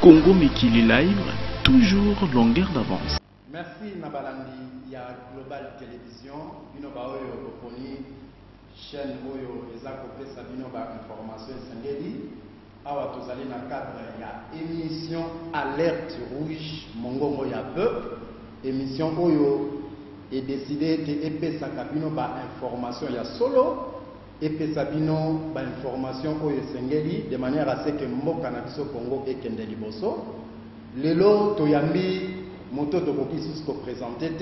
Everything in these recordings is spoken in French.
Congo Mikili Live, toujours longueur d'avance. Merci Nabalandi, il y a Global Télévision, bino ba oyo boponi chaîne oyo eza kopesa bino ba information esengeli awa tozali na cadre ya émission Alerte Rouge mongongo ya peuple, émission oyo est décidé que epesa bino ba information ya solo epesa bino ba information oyo esengeli de manière à ce que mboka na biso Congo ekende liboso. Lelo toyambi moto tokoki sous ko présenter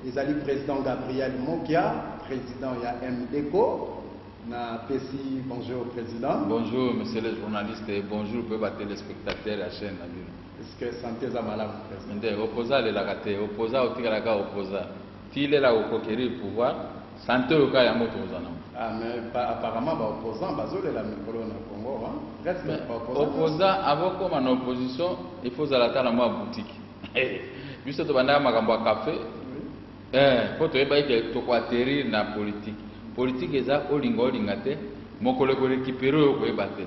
les ali président Gabriel Mokia, président ya MDECO na pesi. Bonjour président. Bonjour monsieur le journaliste et bonjour peuple téléspectateurs la chaîne. Est-ce que santé za malamu président? Opposa le la raté, opposa otikala ka opposa. Tile la okokeri pouvoir, santé au cas ya moto ozana. Ah mais apparemment ba opposant bazole la mikolo na Congo hein. Reste pas opposant. Opposa avoko en opposition, il faut zalata la moi boutique. Biso to banda makambo café. Faut to eba ke to ko atterrir na politique. Politique eza olingo olingate, mokolo ko récupérer ko ebate.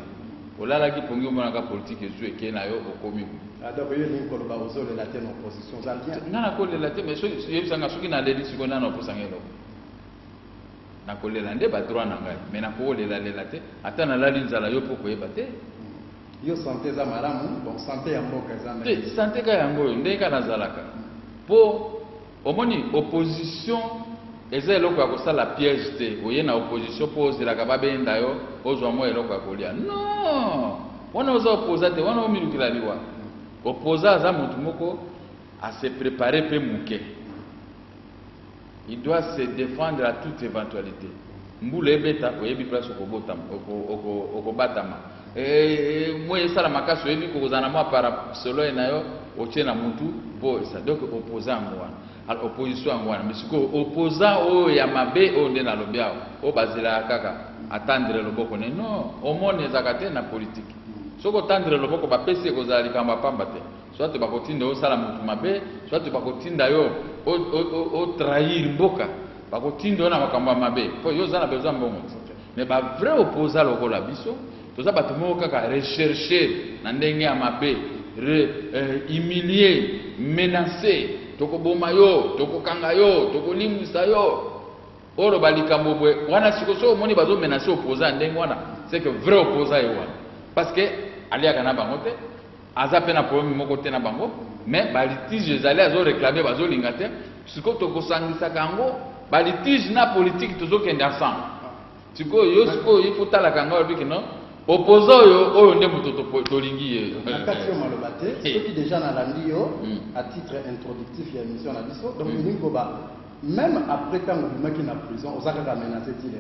Olala ki pongi mona ka politique ezu eke na yo okomi. Donc yo ni ko ba ozole la tête opposition za bien. Na ko le la tête mais so yebisanga soki na leli siko na opposangelo. Na ko le la nde ba droit na ngai, mais na ko le la te ata na la linzala yo poko ebate. Yo santé za malamu, bon santé ya mboka za mais santé ka yango ndeka nazalaka. Po omoni opposition eza eloko ya kosala piège te. Oye na opposition po ozilaka babenda yo ozwa mo eloko ya kolia. Non, wana oza opposa te, wana omilukila liwa. Opposa aza mutu moko à se préparer pe muke. Il doit se défendre à toute éventualité. Mbula ebeta oyebi place okobatama. Moi esala makaso yebi kozana mwa para solo na yo otie na mutu bo ça. Donc opposant ngwana. Alors opposition ngwana mais siko opposant o ya mabe o nde na lobiao o bazela kaka attendre loboko ne non omone zakate na politique. Soko tendre loboko ba pesi kozala likamba pamba te. Soit tu bakotinda o sala mutu mabe, soit tu bakotinda yo o trahir mboka. Bakotinda na makambo mabe. Po yo za na besoin mbongo. Mais ba vrai opposant lokola biso tout ça, rechercher, humilier, menacer, toko bomayo, toko kangayo, toko limusayo. Oro balikambo wana sikoso moni bazo menacer opposant ndengwana, c'est que vrai opposant yowana. Parce que alia kana bango te, azape na problème moko te na bango, mais balitige ezali azo réclamer bazo lingate, siko toko sangisa kango, balitige na politique tozo kende ensemble. Siko yo siko il faut tala kango biki non. Opposant oyo nde muto tolingi ye. Nakati yo malobate, ce qui déjà na landi yo à titre introductif ya émission na biso. Donc ningo ba même après quand on maki na prison, on a menacé tile.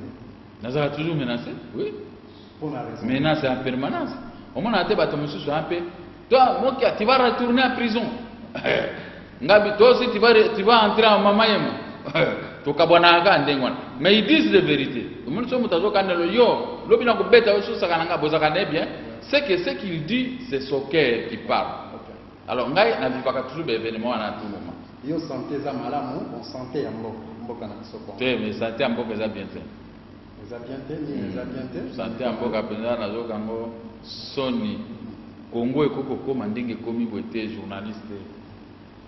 Nazara toujours menacé? Oui. Pour la raison. Menace en permanence. Au moins na te bato mususu un peu. Toi mokia tu vas retourner en prison. Ngabi toi aussi tu vas entrer en mamayema. Tokabwana aga ndengwana. Mais ils disent la vérité. Monde so mutazo kanelo yo, lobi na kubeta oso sakananga bozaka ne bien. C'est que ce qu'il dit, c'est son cœur qui parle. Alors ngai na vivaka toujours des événements à tout moment. Yo santé za malamu, on santé ya mboka na biso ko. Te mais santé ya mboka za bien te. Za bien te, ni za bien te. Santé ya mboka penza na zo kango soni. Congo ekoko koma ndenge komi boete journaliste.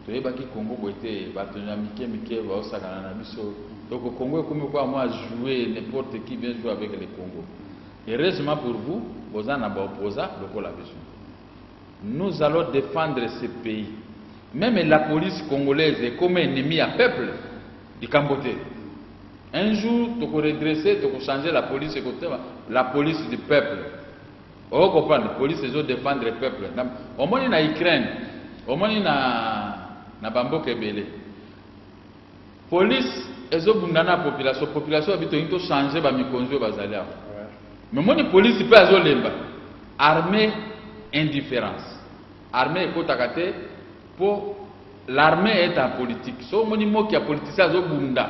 Toyebaki Congo boete bato na mike ba osakana na biso. Donc au Congo, comme quoi moi jouer n'importe qui vient jouer avec le Congo. Heureusement pour vous, vous en avez opposé la besoin. Nous allons défendre ce pays. Même la police congolaise est comme ennemi à peuple du Cambodge. Un jour, tu peux redresser, tu peux changer la police du peuple. Vous comprenez? La police doit défendre le peuple. Au moins, il y a Ukraine. Au moins, il y a Bamboke Belé. Police. La population a vite changé ba mikonzo bazali aho. Mais moni police peut azolemba. Armée indifférence. Armée ekotakate pour l'armée est en politique. So moni mo ki a politicien azobunda.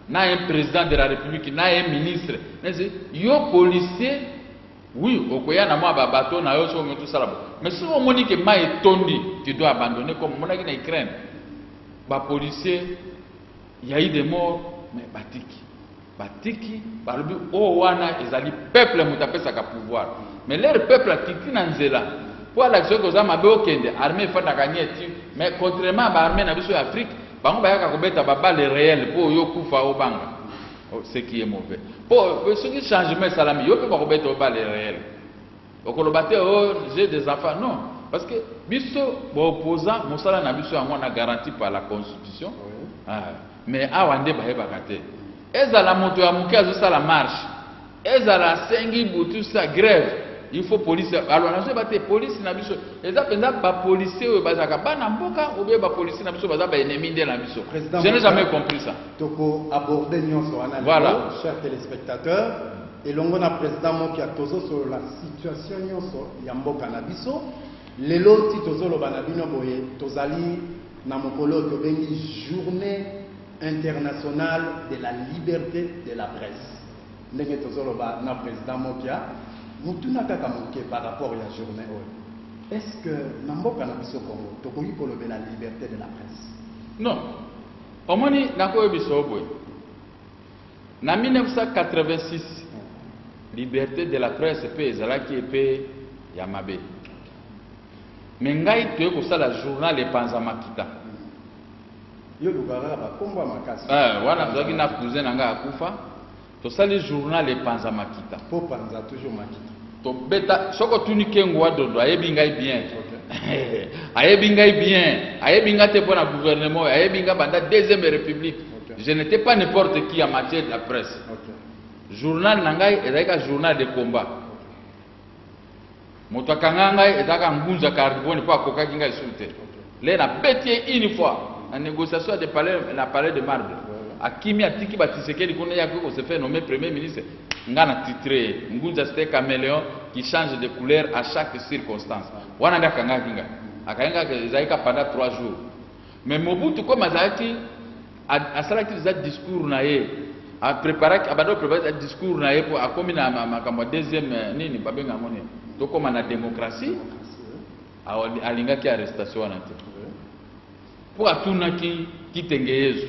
Na un président de la République, na un ministre. Yo policier oui, okoya na mwa babato na yo so tout ça. Mais si on moni que ma etondi, tu dois abandonner comme monaki na Ukraine. Ba policier il y a eu des morts, mais Batiki, par le oh wana, ils allaient peuple moutapé sa pouvoir. Mais leur peuple a quitté Nanzela. pour l'action que ça m'a bien armée fait la gagner mais contrairement à l'armée na biso Afrique bango bayaka kobeta ba balle réelle pour yo kufa au banga ce qui est mauvais pour ce qui changement salami yo peut pas kobeta au balle réelle okolobaté oh j'ai des enfants non parce que biso bo opposant mosala na biso yango na garanti par la constitution mais awande ba hebakate ezala moto ya muke azosala marche ezala sengi butu sa grève il faut police alors na ba te police na biso eza penza ba policier oyo bazaka bana mboka ou bien ba policier na biso baza ba ennemi de la biso. Je n'ai jamais compris ça. Toko aborder nyonso analyse voilà chers téléspectateurs et longo na président moki atozo sur la situation nyonso ya mboka na biso lelo ti tozo loba na bino boye tozali na mokolo to bengi journée internationale de la liberté de la presse ndenge tozo loba na président mokia mutuna kaka moke par rapport à la journée est-ce que namboka na biso Congo tokoki koloba la liberté de la presse non omoni nakoyo biso boye na 1986 liberté de la presse pe ezalaki pe ya mabe mais ngai toye kosala journal epanza makita yo lukaka bakombo makasi wana tozalaki na cousin na ngai akufa tosali journal epanza makita po panza toujours makita to beta soko tuni kengo adodo ayebi ngai bien ayebi ngai bien ayebi ngai te pona gouvernement ayebi ngai banda deuxième république je n'étais pas n'importe qui en matière de la presse journal na ngai ezalaka journal de combat moto akanga ngai ezalaka ngunza carbone po akokaki ngai sute le na betie une fois en négociation de palais na palais de marbre akimi atiki batisekeli kuna ya ko se fait nommer premier ministre ngana titré ngunza c'était caméléon qui change de couleur à chaque circonstance wana nda kanga kinga akayenga zaika pendant 3 jours mais Mobutu comme azaki asalaki za discours na ye a préparer abado préparer discours na ye pour akomi na makambo deuxième nini babenga ngone to koma na démocratie alingaki arrestation wana te pour atunaki kitengeyezo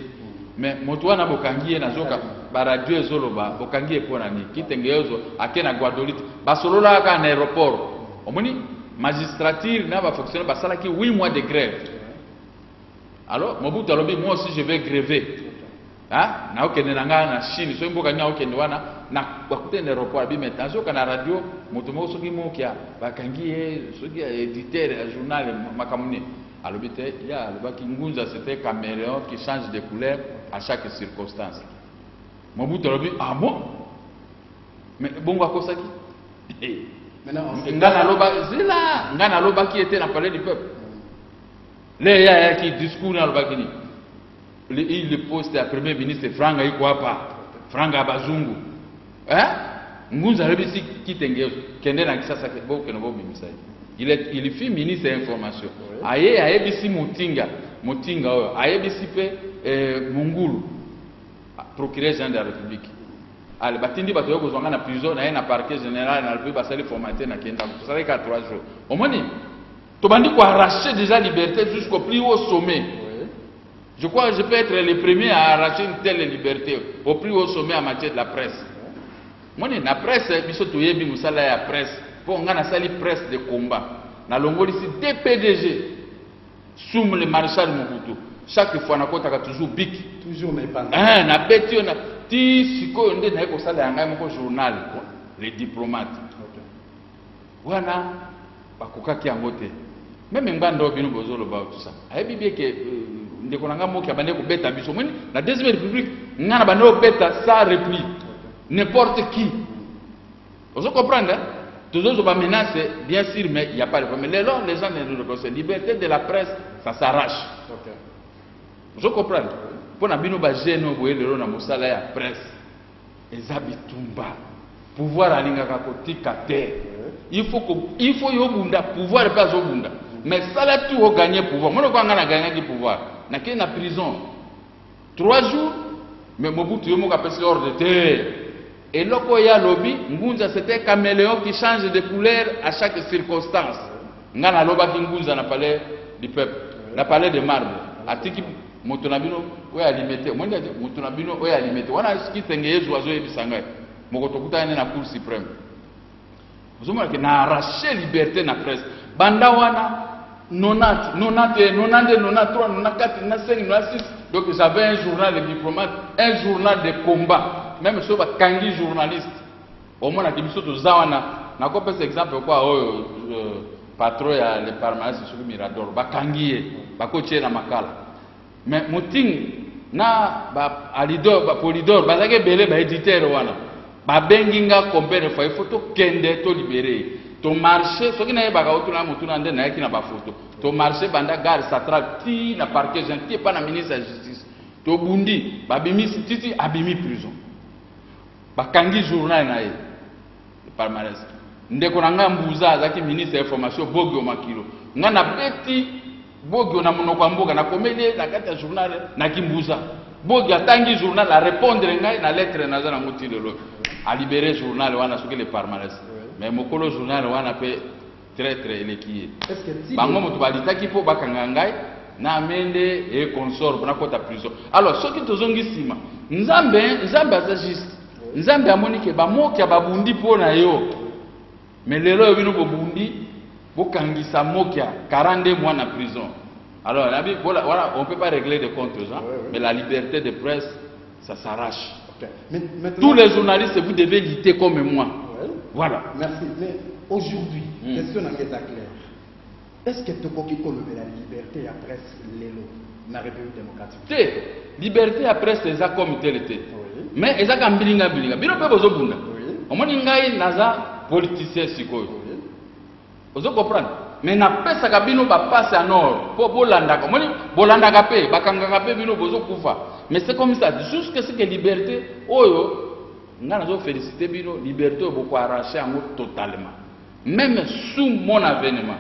mais moto wana bokangie na zoka ba radio ezoloba bokangie pona ni kitengeyezo akena Guadolite basolola ka na aéroport omoni magistrature na ba fonctionnaire basalaki 8 mois de grève alors Mobutu alobi moi aussi je vais gréver na okende nanga na Chine so mboka nya okende wana na bakute na aéroport bi maintenant zoka na radio moto mo soki mokia bakangie soki éditeur ya journal makamuni alobite ya alobaki ngunza c'était caméléon qui change de couleur à chaque circonstance. Mobutu alobi ah bon mais bongo akosaki maintenant ngana loba zila ngana loba qui était dans le palais du peuple les ya qui discours na loba kini le poste à premier ministre franga iko hapa franga bazungu ngunza alobi si kitengezo kende na kisasa boke no bobimisa il fit ministre d'information ayebisi mutinga oyo ayebisi pe Mungulu procureur général de la République ale batindi bato yoko zonga na prison na na parquet général na le basali formaté na kenda to sala ka 3 jours omoni to bandi ko arracher déjà liberté jusqu'au plus haut sommet je crois que je peux être le premier à arracher une telle liberté au plus haut sommet en matière de la presse moni na presse biso to yebi musala ya presse pour ngana sali presse de combat na longoli si DPDG soum le maréchal Mobutu chaque fois na kota ka toujours bic toujours mais pas na beti na ti siko nde na ko sala yanga moko journal les diplomates wana bakokaki yango te même ngando bino bozolo ba tout ça ayebi bien que ndeko nanga moki abande ko beta biso moni la deuxième république ngana bande beta sans repli n'importe qui vous comprenez toujours ba menace bien sûr mais il y a pas de problème les gens ne le reconnaissent liberté de la presse ça s'arrache vous comprenez pour na bino ba jeune boye lelo na mosala ya presse ezabitumba pouvoir alingaka kotika te il faut yobunda pouvoir pas obunda mais sala tu o gagner pouvoir mono kwanga na gagner ki pouvoir na ke na prison 3 jours mais Mobutu yo moka pesa ordre te et loko ya lobby ngunza c'était caméléon qui change de couleur à chaque circonstance ngana loba ki ngunza na palais du peuple na palais de marbre atiki moto na bino oya alimete monde moto na bino oya alimete wana kitenge yezu azo yebisanga moko tokuta na cour suprême vous que na arracher liberté na presse Bandawana 90, 91, 92, 93, 94, 95, 96. Donc j'avais un journal de diplomate, un journal de combat. Même si je suis journaliste, au moins je suis zawana. Je vais faire exemple quoi patron ya le permanence sur le Mirador, bakangiye, bakoche na makala. Mais muting na ba alidor, ba polidor, bazake belé ba éditeur wana. Ba benginga combien de fois il faut to kende to libérer. Ton marché, ce qui n'est pas autour mutuna ndé na yaki na ba photo. Ton marché banda gare central ti na parquet gentil pas na ministre de la justice. To bundi ba bimi titi abimi prison. Bakangi journal na ye. Palmarès. Ndeko nanga mbuza azaki ministre de l'information Bogio Makilo. Nga na beti Bogio na monoko mboka na comédie na kati ya journal na kimbuza. Bogio atangi journal a répondre ngai na lettre na za na ngoti lelo. A libérer journal wana soki le palmarès. Mais mokolo journal wana pe très élekié. Est-ce que bango moto balitaki po bakanga ngai na amende et consort na kota prison. Alors soki tozongi sima nzambe aza juste. Nzambe amoni ke ba moki babundi po na yo. Mais lelo yo bino bobundi bokangisa mokia 42 mois en prison. Alors voilà, on ne peut pas régler des comptes aux gens, mais la liberté de presse ça s'arrache. Tous les journalistes vous devez lutter comme moi. Voilà. Merci. Mais aujourd'hui, question est claire. Est-ce que tu peux la liberté à presse lelo na République démocratique? Liberté à presse c'est ça comme tel était. Mais c'est ça comme bilinga. Bino pe bozo bunda. Omoni ngai naza politicien sikoyo. Vous comprenez? Mais na pesa kabino ba passe en or po bolandaka. Moni bolandaka pe bakangaka pe bino bozo kufa. Mais c'est comme ça jusqu'à ce que liberté oyo nga nazo féliciter bino liberté beaucoup arraché en totalement. Même sous mon avènement.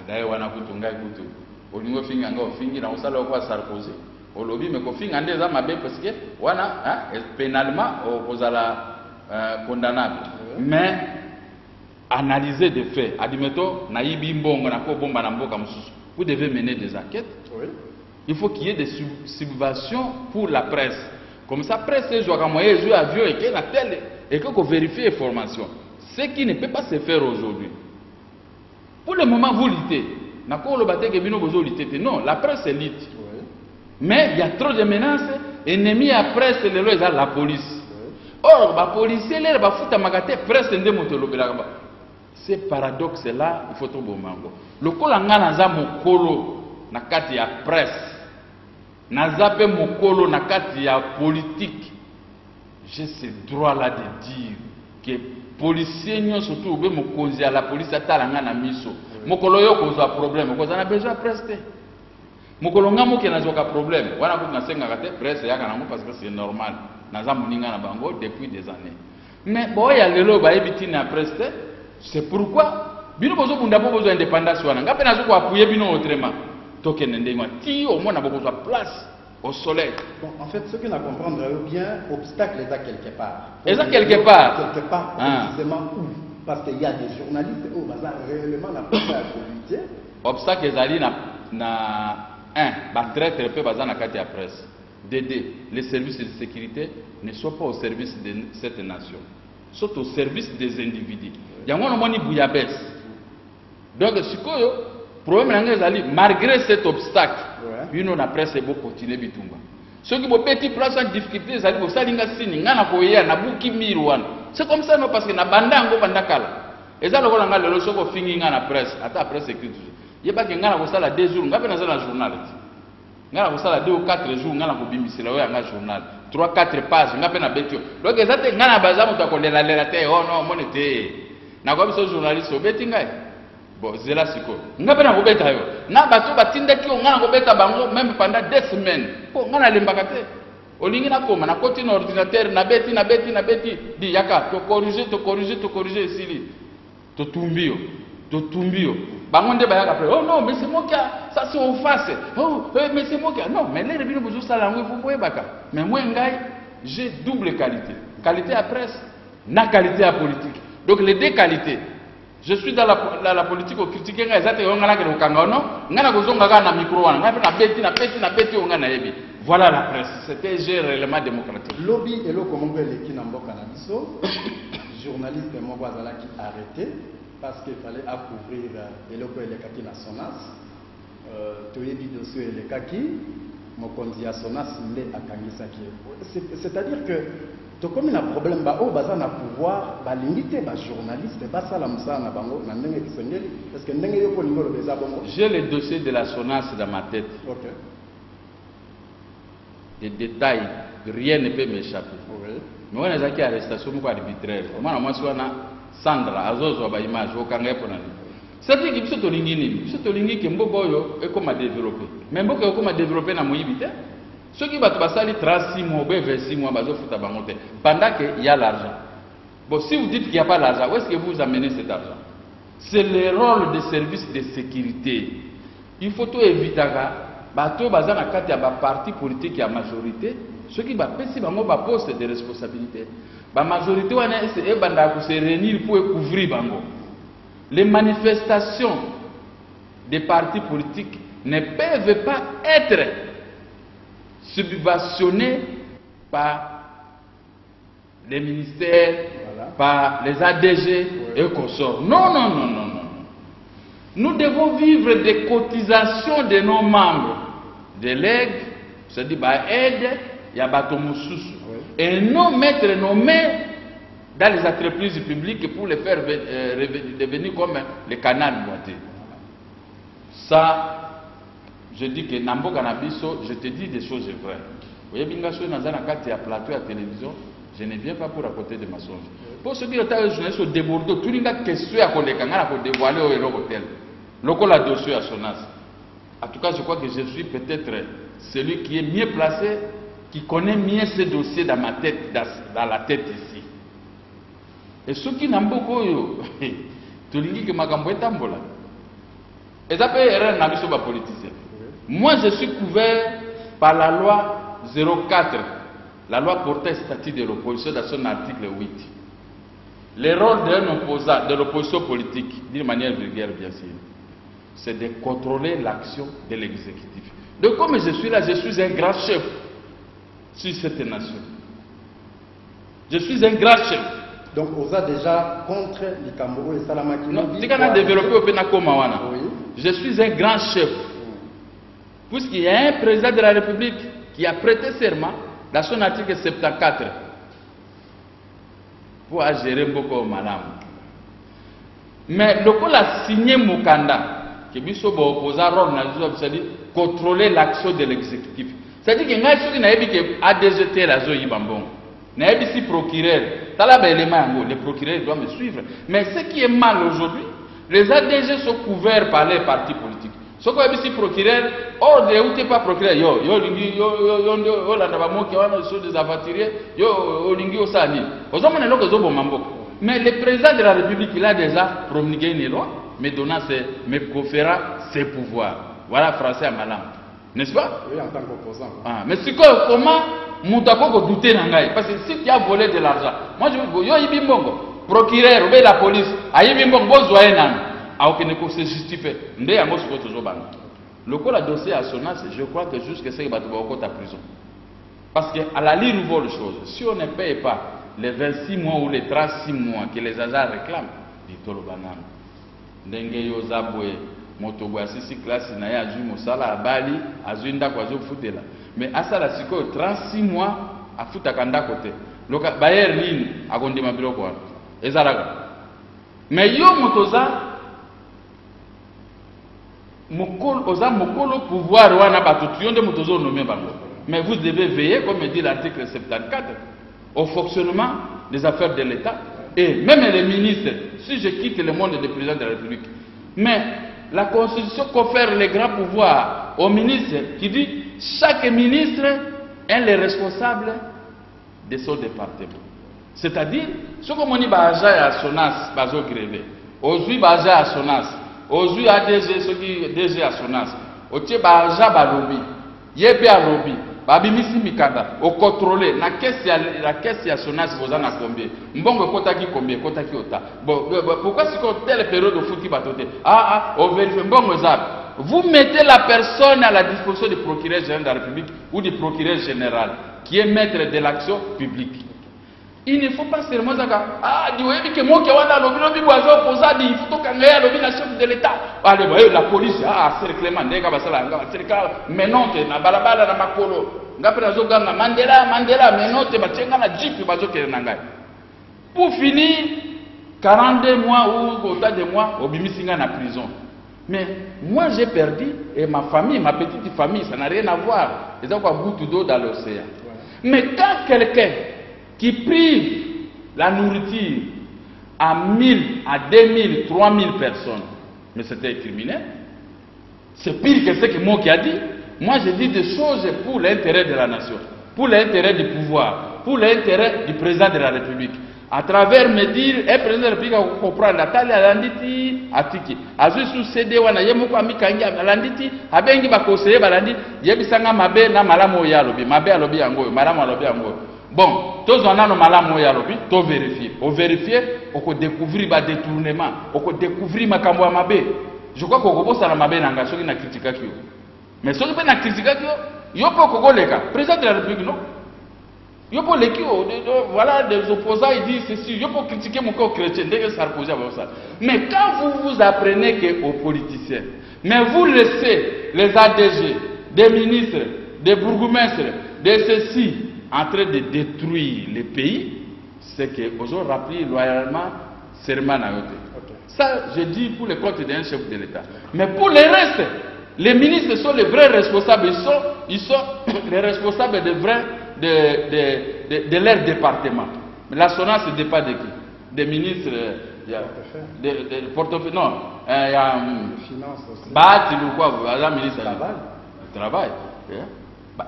D'ailleurs wana kutu ngai kutu. Olingo finga nga ofingi na osala kwa Sarkozy. Olobi me ko finga ndeza mabe parce que wana pénalement ozala condamnable. Mais analyser des faits. Admettons, naïbi mbongo na ko bomba na mboka mususu. Vous devez mener des enquêtes. Oui. Il faut qu'il y ait des subventions pour la presse. Comme ça, presse est joué à moyen jouer avion et qu'il a tel et que qu'on vérifie l'information. Ce qui ne peut pas se faire aujourd'hui. Pour le moment, vous luttez. Non, la presse est lutte. Oui. Mais il y a trop de menaces. Ennemis à presse, la police. Or, les policiers, les presse, ce paradoxe-là, il faut tout bon mango. Le kolanga naza mokolo na kati ya presse. Naza pe mokolo na kati ya politique. J'ai ce droit-là de dire que policiers n'y ont surtout be mokonzi à la police atalanga na miso. Mokolo yo kozwa problème, ko na besoin presse. Mokolo ngamo ke nazoka problème. Wana ko na senga kate presse yaka nango parce que c'est normal. Naza moninga na bango depuis des années. Mais boya lelo ba ebiti na presse. C'est pourquoi bino bozo bunda po besoin d'indépendance wana ngape nazo ko appuyer bino autrement tokene ndengwa ti au moins na bozo place au soleil. Bon, en fait ce que nous comprendre bien obstacle est à quelque part. Et ça quelque part précisément où parce qu'il y a des journalistes où bazar réellement la possibilité obstacle ezali na ba traite peu bazar na kati ya presse. Les services de sécurité ne sont pas au service de cette nation. Sont au service des individus. Il y a un moni bouyabès. Donc, malgré cet obstacle, une presse est beau continuer bitumba. Ceux qui ont petit place en difficulté, c'est comme ça, non, parce que na bandango bandakala. Et ça, le soko fingi na presse, ata presse écrite. Il y a pas que ngana ko sala 2 jours, ngapena na journal. Ngana ko sala 2 ou 4 jours, ngana ko bimisela yo nga journal. 3-4 pages, ngapena betio. Donc ezate ngana baza mutu akolela lela te, oh non, monete. Na kwa biso journaliste obeti ngai. Bon, zela siko. Ngapena ko beta yo. Na bato batindaki yo ngana ko beta bango même pendant 2 semaines. Po ngana lembaka te. Olingi na koma na koti na ordinateur na beti di yaka to corriger sili. To tumbio. Bango nde bayaka après. Oh non, mais c'est moi qui ça c'est en face. Oh, mais c'est moi qui non, mais les bino bozo sala ngwe fo boyebaka. Mais moi ngai, j'ai double qualité. Qualité à presse, na qualité à politique. Donc les deux qualités. Je suis dans la politique au critiquer ngai zate yo ngana ke okanga no, ngana ko zonga ka na micro wana, ngana na beti yo ngana yebi. Voilà la presse. C'était réellement démocratique. Lobby et le comment les qui n'amboka na biso. Journaliste moko azala qui arrêté parce qu'il fallait couvrir les locaux et les kaki na Sonas. Toyebi dossier les kaki, mokonzi à Sonas nde akangisaki. C'est-à-dire que comme il y a un problème, baza na pouvoir, limiter les journalistes, ça la musa na bango na ndenge kisengeli parce que ndenge yoko lingolo beza bongo. J'ai le dossier de la Sonas dans ma tête. OK. Des détails, rien ne peut m'échapper. Oui. Mais on a zaki arrestation moko arbitraire. Moi moi swana Sandra azozo ba image okanga pour nani. C'est-à-dire que biso to lingi ke mboko oyo ekoma développer. Mais mboko ekoma développer na moyibité. Ceux qui battent basali 36 mois, 26 mois, pendant qu'il y a l'argent. Bon, si vous dites qu'il n'y a pas l'argent, où est-ce que vous amenez cet argent? C'est le rôle des services de sécurité. Il faut tout éviter que les partis politiques à majorité, ceux qui battent un poste de responsabilité, la majorité se réunir pour couvrir. Les manifestations des partis politiques ne peuvent pas être subventionnés par les ministères, voilà, par les ADG et consorts. Non, non, non, non, non. Nous devons vivre des cotisations de nos membres, des legs, c'est-à-dire aide, il y a Batomoussous, et non mettre nos mains dans les entreprises publiques pour les faire devenir comme les canaux boités. Ça, je dis que Nambo Canabiso, je te dis des choses vraies. Vous voyez, bien sûr, dans un plateau à télévision, je ne viens pas pour raconter des mensonges. Pour ceux qui ont été journalistes au débordé, tout le monde a question à dévoiler au héros hôtel. Local a dossier à Sonas. En tout cas, je crois que je suis peut-être celui qui est mieux placé, qui connaît mieux ces dossiers dans ma tête, dans la tête ici. Et ceux qui n'ont pas tout le monde qui m'a gamboué tambola. Et ça peut être un politicien. Moi, je suis couvert par la loi 04, la loi portant statut de l'opposition dans son article 8. Le rôle d'un opposant, de l'opposition politique, d'une manière vulgaire bien sûr, c'est de contrôler l'action de l'exécutif. Donc comme je suis là, je suis un grand chef sur cette nation. Je suis un grand chef. Donc, on a déjà contre les Cameroun et Salamaki. Non, si on a développé au Pénacomawana, je suis un grand chef. Puisqu'il y a un président de la République qui a prêté serment dans son article 74 pour gérer beaucoup au Malam. Mais le coup a signé Mukanda, qui est opposant c'est-à-dire contrôler l'action de l'exécutif. C'est-à-dire qu'il y a des gens qui ont déjeté la zone Ibambon. Il y a des procureurs. Les procureurs doivent me suivre. Mais ce qui est mal aujourd'hui, les ADG sont couverts par les partis politiques. Ce qui est procureur, or de où tu pas procureur, des aventuriers, mais le président de la République, il a déjà promulgué une loi, me conférant ses pouvoirs. Voilà français à Malam. N'est-ce pas? Oui, en tant qu'opposant. Ah, mais c'est comment Moutako douter Nangaï? Parce que si tu as volé de l'argent, moi je veux dire, yo Ibongo, procureur, ou la police, Ibongo, besoin nan, a aucun écho se justifie. Ndé a mos toujours ban. Le coup la dossier à Sonas, je crois que jusqu'à ce qu'il va à prison. Parce qu'à la ligne nous voit les choses. Si on ne paye pas les 26 mois ou les 36 mois que les agents réclament, dit Tolobanan, Ndenge yo Zabwe, Motobo asisi classe na ya aju mosala abali azuinda kwa zo futela. Mais asala siko 36 mois afuta kanda côté. Loka bayer ligne akondima biloko wana. Ezalaka. Mais yo motoza mokolo oza mokolo pouvoir wana batutu yonde motozo nomé bango. Mais vous devez veiller comme dit l'article 74 au fonctionnement des affaires de l'État et même les ministres si je quitte le monde des présidents de la République. Mais la Constitution confère les grands pouvoirs au ministre qui dit chaque ministre est le responsable de son département. C'est-à-dire, ce que on dit à Sonas, bazo grévé, aujourd'hui à Sonas, aujourd'hui à DG, ce qui DG à Sonas, aujourd'hui à lobby, yépe à lobby, babimisi mikanda, au contrôler, la caisse à Sonas, vous en a combien? Mbongo kota ki combien, kota ki ota. Bon, pourquoi c'est qu'on telle période de foot qui va toter? On vérifie, mbongo zab. Vous mettez la personne à la disposition du procureur général de la République ou du procureur général, qui est maître de l'action publique. Il ne faut pas seulement dire que moi qui wana lobi boiso opposant il faut que ngaya lobi na chef de l'état. Allez voyez la police c'est Clément ndeka basala nga serikali menote na balabala na makolo. Ngape nazo ganga Mandela menote batenga na jeep bazo kele na ngai. Pour finir 42 mois ou autant de mois obimisinga na prison. Mais moi j'ai perdu et ma famille, ma petite famille, ça n'a rien à voir. Ils ont quoi goutte d'eau dans l'océan. Mais quand quelqu'un qui prive la nourriture à 1000, à 2000, 3000 personnes, mais c'était criminel. C'est pire que ce que moi qui a dit. Moi j'ai dit des choses pour l'intérêt de la nation, pour l'intérêt du pouvoir, pour l'intérêt du président de la République. À travers me dire, un président de la République a comprendre la taille à l'anditi, à tiki. A joué sous CD, on a yémo kwa mikangi à l'anditi, a bengi ba conseiller balandi, yebisanga mabe na malamo ya lobi, mabe à lobi ango, malamo à lobi ango. Bon, tous on a nos malamo ya lobi, to vérifier. Au vérifier, on peut découvrir ba détournement, on peut découvrir ma kambo mabe. Je crois qu'on peut ça la mabe nanga, ceux qui na critique kyo. Mais ceux qui na critique kyo, yo peut kogo leka, président de la République non. Yo pour les voilà des opposants ils disent ceci, yo pour critiquer mon corps chrétien dès que Sarkozy a ça. Mais quand vous apprenez que aux politiciens, mais vous laissez les ADG, des ministres, des bourgmestres, de ceci en train de détruire les pays, c'est que vous ont rappelé loyalement serment à côté. Ça, je dis pour le compte d'un chef de l'État. Mais pour le reste, les ministres sont les vrais responsables. Ils sont les responsables des vrais de leur département. Mais la SONAS, ce n'est pas de qui? Des ministres, des portefeuilles. Non, il y a. Finances aussi. Bâti ou quoi? La ministre du Travail.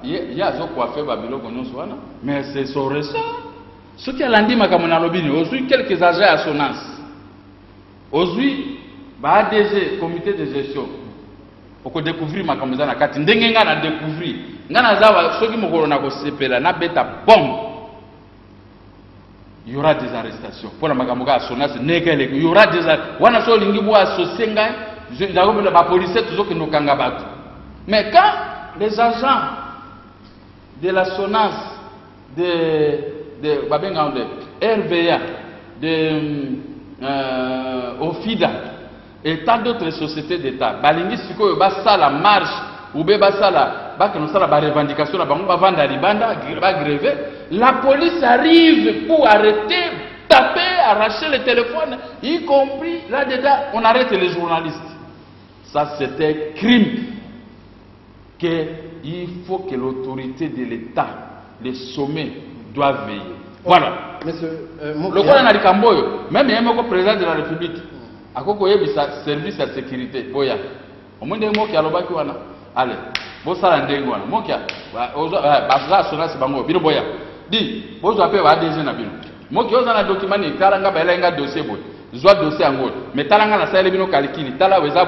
Il y a ce qu'on fait Babylone qu'on nous soit. Mais c'est son ressort. Ce qui a l'andi makamona lobby, aujourd'hui, quelques agents à SONAS. Aujourd'hui, ADG, comité de gestion. On peut découvrir ma caméra na kati ndenge nga na découvrir nga na zawa soki mokolo na ko sepela na beta bombe, il y aura des arrestations pour la makambo ka SONAS nekele, il y aura des wana so lingi bo associer nga je ndako ba police toujours que nokanga bato. Mais quand les agents de la SONAS de babenga de RVA de OFIDA et tant d'autres sociétés d'État, balingi siko basa la marche ou basa la ba revendication la bango ba vanda libanda ba gréver, la police arrive pour arrêter, taper, arracher le téléphone, y compris là-dedans on arrête les journalistes. Ça c'est un crime que il faut que l'autorité de l'État, les sommets doivent veiller. Voilà. Monsieur, le quoi na likamboyo, même yemoko président de la République. Akoko yebisa service de sécurité boya omonde moki alobaki wana allez bosala ndengo wana moki baza SONAS bango bino boya di bozo ape ba DG na bino moki oza na document ni talanga ba elenga dossier boy zwa dossier ango mais talanga na sala bino calcul tala weza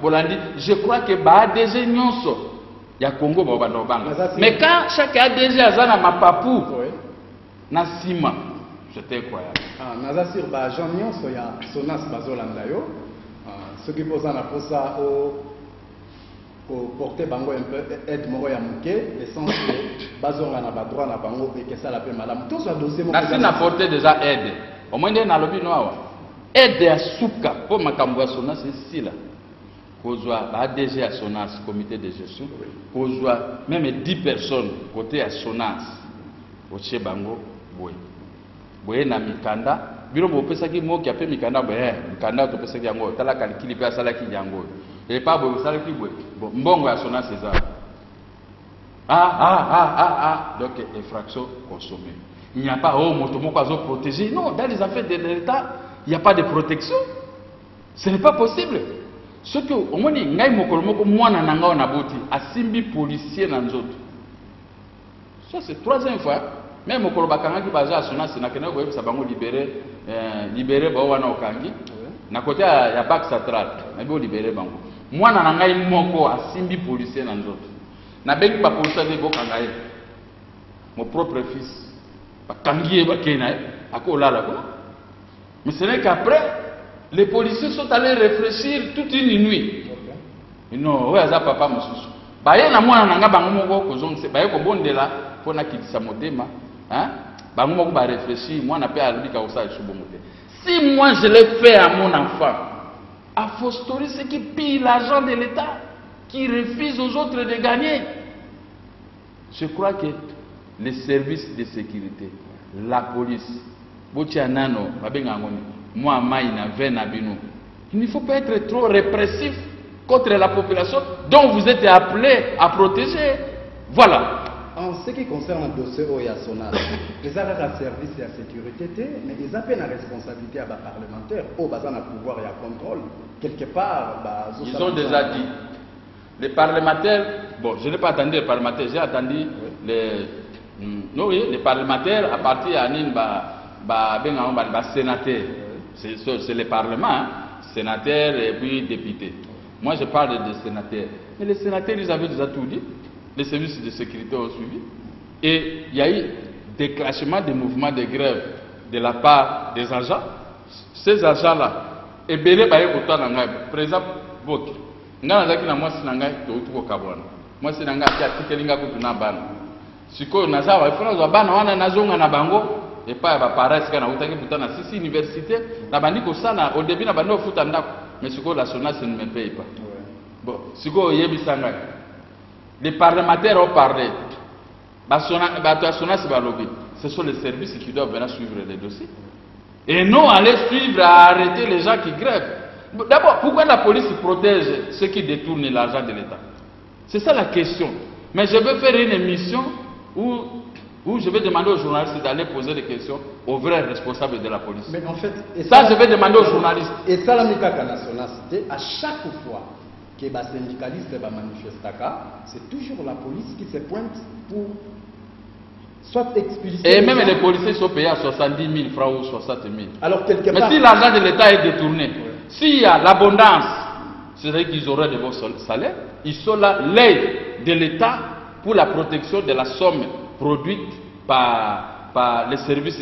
bolandi. Je crois que ba DG nyonso ya Congo ba bando banga, mais quand chaque ADG azana mapapu na sima. C'était incroyable. Nazasir ba Jean Nyonso ya SONAS bazolanda yo. Ce qui pose en pour ça au porter bango un peu aide moko ya muke, l'essentiel bazonga na ba droit na bango et que ça la paix madame. Tout ça dossier moko. Na porter déjà aide. Au moins na lobi no awa. Aide ya suka pour makambo ya SONAS ici là. Kozwa ba DG ya SONAS comité de gestion. Kozwa même 10 personnes côté ya SONAS. Oche bango boy. Boye na mikanda biro bo pesa ki mo ki ape mikanda boye mikanda to pesa ki yango tala calcul pe asala ki yango et pas bo sala ki boye mbongo ya SONAS César donc infraction consommée. Il n'y a pas moto moko azo protéger. Non, dans les affaires de l'État il n'y a pas de protection. Ce n'est pas possible. Ce que au moins ngai mokolo moko mwana nanga na boti asimbi policier na nzoto. Ça c'est troisième fois. Même au Kolobakanga qui baza SONAS na kena boye sabango libéré ba wana okangi na côté ya bac central na bo libéré bango mwana na ngai moko asimbi policier na nzoto na bengi ba policier de bokanga ye mon propre fils ba kangi ba kena akolala ko. Mais ce n'est qu'après les policiers sont allés réfléchir toute une nuit. Non ouais za papa mosusu ba ye na mwana na nga bango moko ko zonse ba ye ko bondela pona kitisa motema. Hein? bango ba réfléchir, moi na pe alobika osa chubomote. Si moi je l'ai fait à mon enfant, à fortiori ceux qui pillent l'argent de l'État, qui refusent aux autres de gagner. Je crois que les services de sécurité, la police, Botianano, moi, Maïna, Venabino, il ne faut pas être trop répressif contre la population dont vous êtes appelés à protéger. Voilà. En ce qui concerne le dossier Oyasona, les services de sécurité, mais ils ont la responsabilité à parlementaires, au bazar pouvoir et à contrôle. Quelque part, ils ont déjà dit. Les parlementaires, bon, je n'ai pas attendu les parlementaires, j'ai attendu les parlementaires à partir de sénateurs. C'est le Parlement, hein? Sénateurs et puis députés. Moi, je parle des sénateurs. Mais les sénateurs, ils avaient déjà tout dit. Les services de sécurité ont suivi. Et il y a eu déclenchement des mouvements de grève de la part des agents. Ces agents-là, et bien, par exemple, Boki. Nga nazaki na mwasi na ngai to utuko kabwana mwasi na ngai atikelinga kutuna bana sikoyo nazawa ifuna zo bana wana nazonga na bango epa ba parents kana utaki putana sisi université na bandiko sana au début na bando futa ndako mais sikoyo la SONAS ne me paye pas. Bon sikoyo yebisa ngai les parlementaires ont parlé ba SONAS ba lobby, ce sont les services qui doivent venir suivre les dossiers et non aller suivre à arrêter les gens qui grèvent. D'abord, pourquoi la police protège ceux qui détournent l'argent de l'État? C'est ça la question. Mais je veux faire une émission où je vais demander aux journalistes d'aller poser des questions aux vrais responsables de la police. Mais en fait, ça je vais demander aux journalistes. Et ça, la nationalité, à chaque fois que les syndicalistes manifestent, c'est toujours la police qui se pointe pour soit expulser. Et même les policiers sont payés à 70 000 francs ou 60 000. Alors, quelque part. Mais si l'argent de l'État est détourné, s'il y a l'abondance, c'est-à-dire qu'ils auraient de bons salaires, ils sont là, l'aide de l'État pour la protection de la somme produite par les services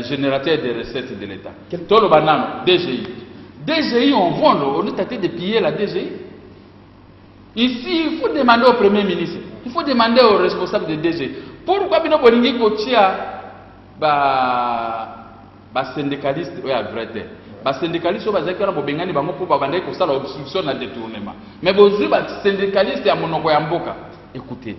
générateurs des recettes de l'État. Tout le banane, DGI. DGI, on est tenté de piller la DGI. Ici, il faut demander au Premier ministre, il faut demander aux responsables de DGI. Pourquoi nous avons dit que les syndicalistes sont vrais? Les syndicalistes sont bengani bango pour babandé ko sala obstruction na détournement. Mais les syndicalistes à monoko ya mboka. Écoutez,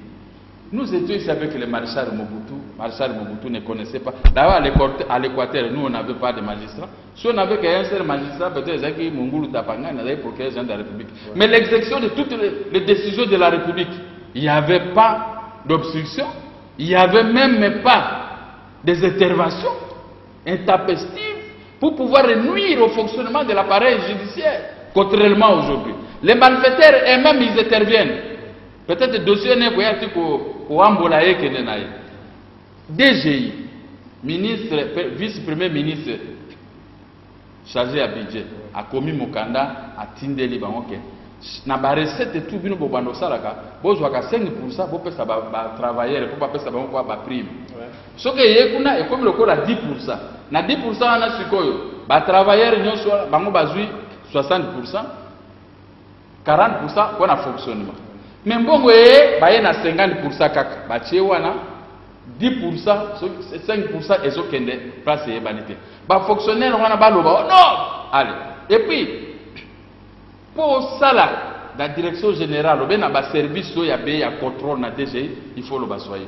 nous étions ici avec le maréchal Mobutu. Maréchal Mobutu ne connaissait pas. D'ailleurs à l'Équateur, nous on n'avait pas de magistrat. Si on avait qu'un seul magistrat, peut-être que Mungulu Tapanga n'avait pour quel genre de la République. Mais l'exécution de toutes les décisions de la République, il n'y avait pas d'obstruction, il n'y avait même pas des interventions intempestives pour pouvoir nuire au fonctionnement de l'appareil judiciaire, contrairement aujourd'hui. Les malfaiteurs eux-mêmes, ils interviennent. Peut-être le dossier n'est pas au Ambolaye que n'est DGI, ministre, vice-premier ministre chargé à budget, a commis Mokanda, a Tindeli Bangoke. Na ba recette tout bino bobando salaka, bozwa ka 5% bo pesa ba travailleur pour pas pesa ba prime. Ce que yekuna et comme le cours à 10%. Na 10% na sikoyo, ba travailleur nyonso bango bazui 60%, 40% pour na fonctionnement. Mais mbongo ba ye na 50% kaka, ba tie wana 10%, 5% ezokende place yebanité. Ba fonctionnaire wana ba loba. Non! Allez. Et puis pour ça là, la direction générale, ou bien dans le service où il y a contrôle na DGI, il faut le basoyer.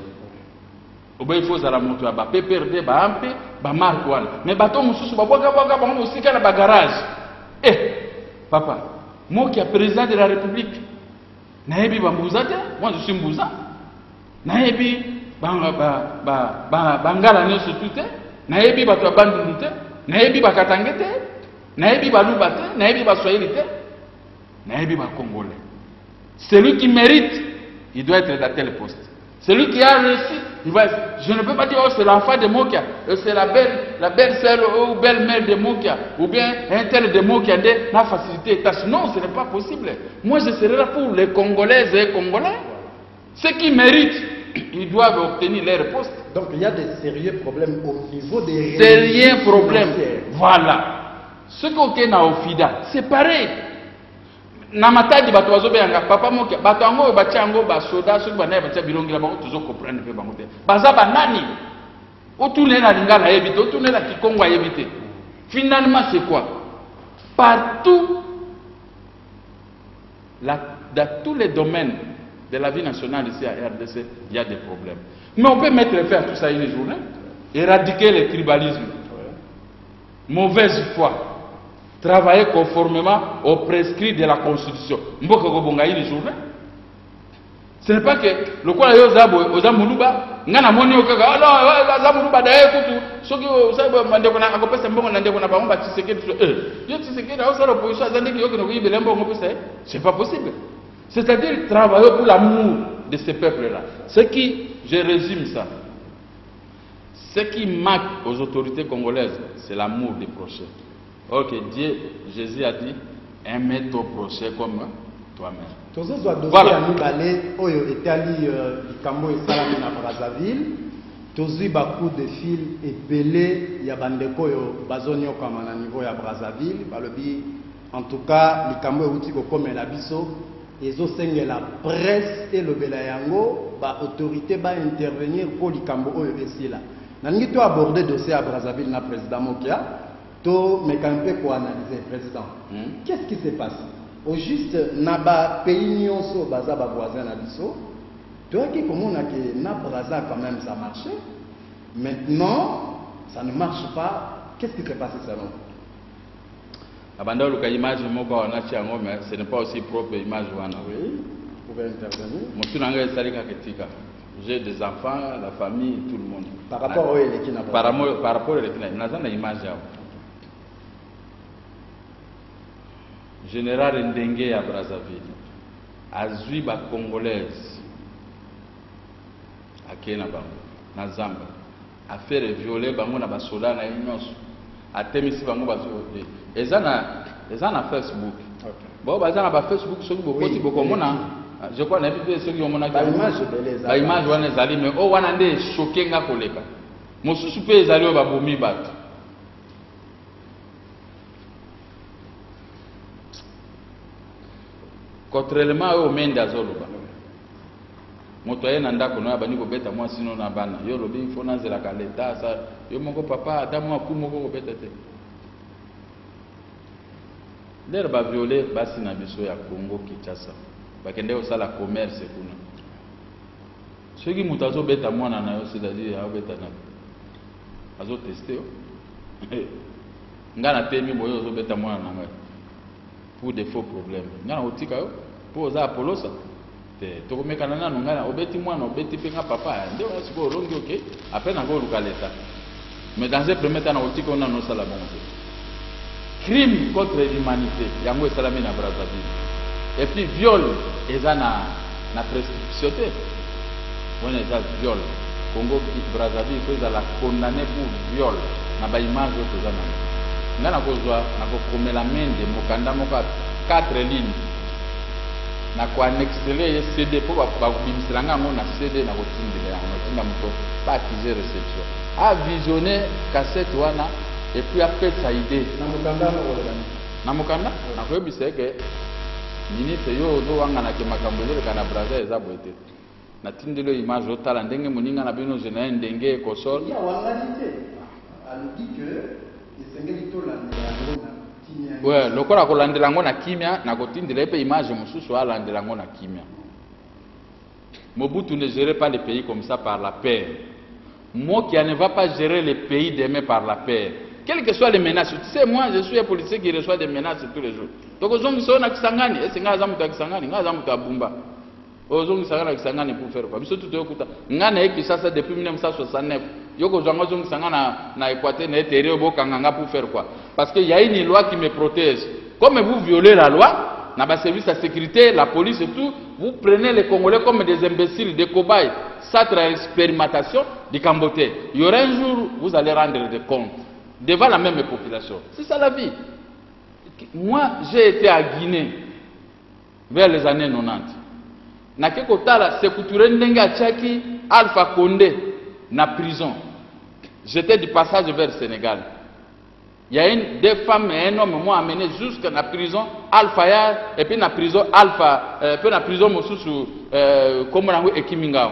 Ou bien il faut la monter à PPRD, AMP, marque. Mais bateau moussou, aussi dans le garage. Eh, papa, moi qui est président de la République, naebi bambouzate, moi je suis mbouza. Naebi bangala nyoso tute, naebi bato bandunute, naebi bakatangete, naebi balubate, naebi baswahilite. Congolais. Celui qui mérite, il doit être dans tel poste. Celui qui a réussi, il va être. Je ne peux pas dire oh, c'est l'enfant de Mokia, c'est la belle-sœur ou belle-mère de Mokia, ou bien un tel de Mokia n'a facilité tâche. Non, ce n'est pas possible. Moi, je serai là pour les Congolaises et Congolais. Ceux qui méritent, ils doivent obtenir leur poste. Donc il y a des sérieux problèmes au niveau des. Sérieux problèmes. Voilà. Ce qu'on a au FIDA, c'est pareil. Namatadi bato bazobenga papa moki bato yango batiango ba soda soki banaye batia bilongi la bango toujours comprendre pe bango te baza banani Autourner la Lingala évite, autourner la Kikongo a évité. Finalement, c'est quoi? Partout, dans tous les domaines de la vie nationale ici à RDC, il y a des problèmes. Mais on peut mettre fin à tout ça une journée, éradiquer le tribalisme, mauvaise foi, travailler conformément aux prescrits de la Constitution. Mboka Gobonga une journée. Ce n'est pas que le quoi aux Amoulouba, Nana Moni Okaga, alors Zamoulouba d'ailleurs, ceux qui savent, Mandekona, à côté de Mbongo, Nandekona, par exemple, c'est pas possible. C'est-à-dire travailler pour l'amour de ces peuples-là. Ce qui, je résume ça, ce qui manque aux autorités congolaises, c'est l'amour des prochains. Ok, Dieu, Jésus a dit, aimez ton prochain comme toi-même. Voilà. Oyo Etali Likambo et Salami na Brazzaville. Tozi beaucoup de fil et belé ya bandeko yo bazonyo comme na niveau ya Brazzaville. Balobi en tout cas Likambo euti ko comme la biso ezo senge la presse et le belayango ba autorité ba intervenir pour Likambo oyo esila. Nangi to aborder dossier à Brazzaville na président Mokia to mekampe ko analyser président. Qu'est-ce qui s'est passé? Au juste, naba pays nyonso baza ba voisin na biso. Toi qui comment na que na Brazza quand même ça marchait. Maintenant, ça ne marche pas. Qu'est-ce qui s'est passé selon? Abanda luka image moko wana chango mais ce n'est pas aussi propre image wana. Oui, vous pouvez intervenir. Mutu nanga salika ketika. J'ai des enfants, la famille, tout le monde. Par rapport au Elekina. Par rapport à Elekina, nazana image yao. Général Ndenge à Brazzaville, azui ba congolaise, à Kenya na Zamba, a faire violer bango na basoda na nyonso, a temisi bango basoda. Ezana Facebook. Bon bazana ba Facebook soki bokoti bokomona, je crois na bible soki omona ba image beleza. Ba image wana ezali mais o wana nde choqué nga koleka. Mosusu pe ezali o ba bomi bato. Contrairement au Mende Azoloba, motoye na ndako na bani ko beta moi sino na bana yo lobi il faut nazela ka leta ça yo moko papa adamu aku moko ko beta te l'air ba violer basi na biso ya Congo Kinshasa bakende au sala commerce kuna ceux qui mutazo beta mwana na yo c'est-à-dire ya beta na azo tester yo ngana temi boyo zo beta mwana na ngai pour des faux problèmes. Ngana otika yo pour za apolosa te to komekana na ngana obeti mwana obeti penga papa ndio siko longi OK après na go lukaleta mais dans un premier temps na otika on no sala bon crime contre l'humanité yango esalami na Brazzaville et puis viol ezana na prescription te on eza viol Congo Brazzaville faut la condamner pour viol na ba image to zana ngana kozwa na kokomela mende mokanda moka 4 lignes na ko annexer CD pour ba bimisiranga ngo na CD na kotindela yango tinda moto pas accuser réception a visionner cassette wana et puis après ça idée na mokanda na ko yebisa ke ministre yo zo wanga na ke makambo le kana Brazza eza boete na tindelo image otala ndenge moninga na bino zena ndenge ko sol ya wangalité on dit que ouais, le corps a colandé na kimia, na kotindela pe image mususu a landela na kimia. Mobutu ne gérait pas les pays comme ça par la paix. Moi qui ne va pas gérer les pays demain par la paix. Quelles que soient les menaces, tu sais, moi je suis un policier qui reçoit des menaces tous les jours. Donc aux gens qui sont à Kisangani, et c'est nga zamu ta Kisangani, nga zamu ta Bumba. Aux gens qui sont à Kisangani pour faire quoi? Biso tout okuta. Nga na Kinshasa depuis 1969. Yoko Zango Sangana na Équateur na terre bokanga pour faire quoi? Parce qu'il y a une loi qui me protège. Comme vous violez la loi, dans le service de sécurité, la police et tout, vous prenez les Congolais comme des imbéciles, des cobayes, sans expérimentation du Camboté. Il y aura un jour, vous allez rendre des comptes devant la même population. C'est ça la vie. Moi, j'ai été à Guinée vers les années 90. Na kekotala sekouture ndenga Tchaki Alpha Condé na prison. J'étais du passage vers le Sénégal. Il y a deux femmes et un homme m'ont amené jusqu'à la prison Alpha et puis la prison Alpha, puis la prison Mosusu comme on a Ekimingao.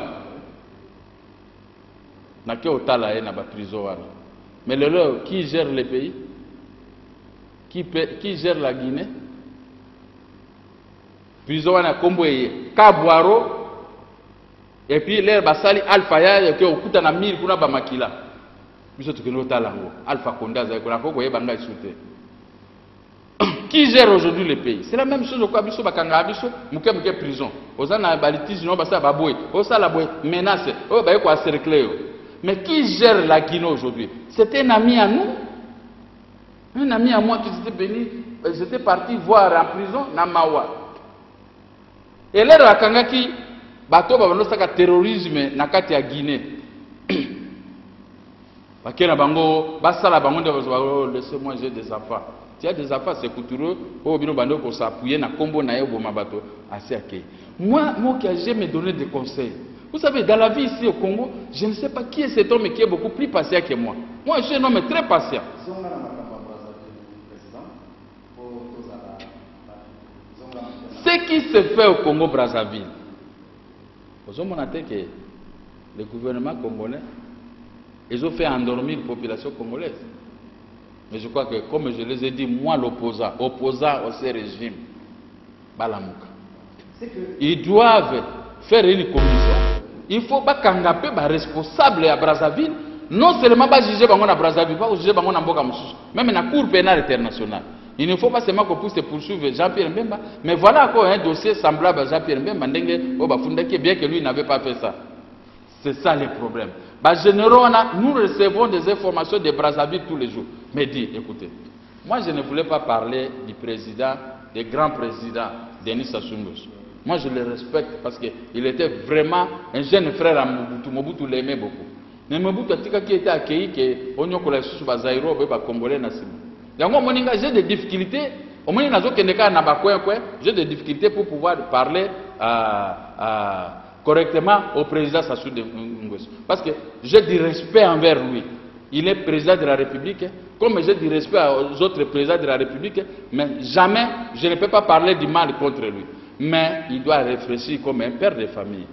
na ke otala ye na ba prison wana. Mais lelo qui gère le pays? Qui gère la Guinée? Prison wana kombo ye Kabwaro. Et puis l'air basali Alpha ya ke okuta na mille kuna ba makila. Biso tukeno otala ngo. Alpha Konda za ko na ko ye banga isute. Qui gère aujourd'hui le pays? C'est la même chose au Kabiso Bakanga Abiso, Muke prison. Ozana Balitis, non, Bassa Baboy, Osala Boy, menace, oh, bah, quoi, cerclé. Mais qui gère la Guinée aujourd'hui? C'était un ami à nous. Un ami à moi qui s'était venu, j'étais parti voir en prison, Namawa. Et là, la Kangaki, bateau, bah, on terrorisme, Nakati à Guinée. Bakena Bango, Bassala Bango, laissez-moi, j'ai des enfants. Tu as des affaires, c'est coutureux. Oh, bien, on peut s'appuyer na combo na yo mabato assez accueilli. Moi, j'ai me donné des conseils. Vous savez, dans la vie ici au Congo, je ne sais pas qui est cet homme qui est beaucoup plus patient que moi. Moi, je suis un homme très patient. Ce qui se fait au Congo-Brazzaville, vous avez que le gouvernement congolais, ils ont fait endormir la population congolaise. Mais je crois que, comme je les ai dit, moi l'opposant, opposant au ces régimes, Balamouka, ils doivent faire une commission. Il faut pas kangaper les responsables à Brazzaville, non seulement pas juger à Brazzaville, pas juger à Mboka Moussous, même la Cour pénale internationale. Il ne faut pas seulement qu'on puisse poursuivre Jean-Pierre Mbemba, mais voilà encore un dossier semblable à Jean-Pierre Mbemba, bien que lui n'avait pas fait ça. C'est ça le problème. Nous recevons des informations de Brazzaville tous les jours. Mais dis, écoutez, moi je ne voulais pas parler du président, du grand président Denis Sassou Nguesso. Moi je le respecte parce qu'il était vraiment un jeune frère à Mobutu. Mobutu l'aimait beaucoup. Mais Mobutu a qui était accueilli que Onyokola Susu Bazairo, Beba Congolais Nassimo. J'ai des difficultés. J'ai des difficultés pour pouvoir parler correctement au président Sassou Nguesso. Parce que j'ai du respect envers lui. Il est président de la République, comme j'ai du respect aux autres présidents de la République, mais jamais je ne peux pas parler du mal contre lui. Mais il doit réfléchir comme un père de famille.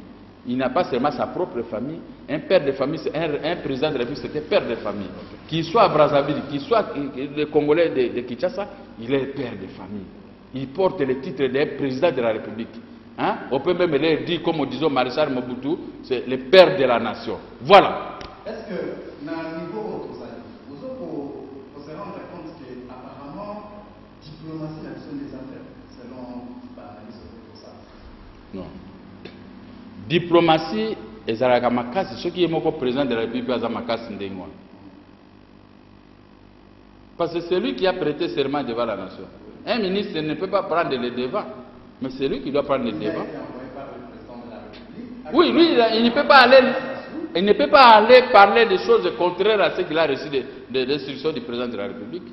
Il n'a pas seulement sa propre famille. Un père de famille, un président de la République, c'est un père de famille. Qu'il soit à Brazzaville, qu'il soit le Congolais de Kinshasa, il est père de famille. Il porte le titre de président de la République. Hein? On peut même le dire, comme disons Maréchal Mobutu, c'est le père de la nation. Voilà. Est-ce que, dans le niveau vous se rendre compte qu'apparemment, diplomatie n'a pas des affaires, selon l'analyse de ça? Non. Diplomatie, ezalaka makasi, ce qui est mon président de la République, c'est makasi ndengwa. Parce que c'est lui qui a prêté serment devant la nation. Un ministre ne peut pas prendre le devant. Mais c'est lui qui doit prendre le devant. Oui, lui, il ne peut pas aller, parler des choses contraires à ce qu'il a reçu des instructions du président de la République.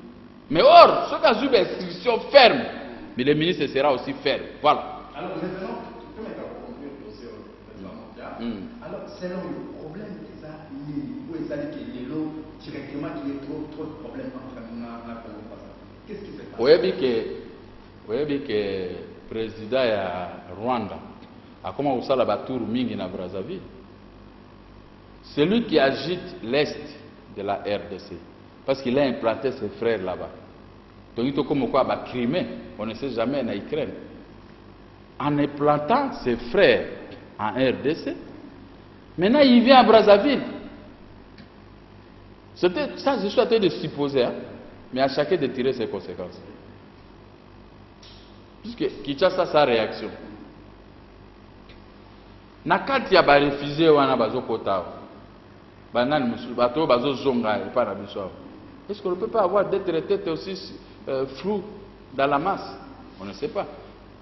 Mais or, ce cas des instructions fermes, mais le ministre sera aussi ferme. Voilà. Alors maintenant, tu peux conclure le dossier au président. Alors, selon le problème des amis, où ils allaient qu'il y ait directement qu'il y ait trop de problèmes entre la Congo. Qu'est-ce qui se passe? Vous avez dit que le président de Rwanda a commencé à faire la tour mingi na Brazzaville. C'est lui qui agite l'est de la RDC. Parce qu'il a implanté ses frères là-bas. Donc il faut comme quoi à Crimée, on ne sait jamais en Ukraine. En implantant ses frères en RDC, maintenant il vient à Brazzaville. C'était ça, je suis en train de supposer, hein, mais à chacun de tirer ses conséquences. Puisque Kinshasa sa réaction. Nakati ya ba refusé wana bazokota. Banani musu bato bazozonga et pas la biso. Est-ce qu'on ne peut pas avoir des têtes aussi floues dans la masse? On ne sait pas.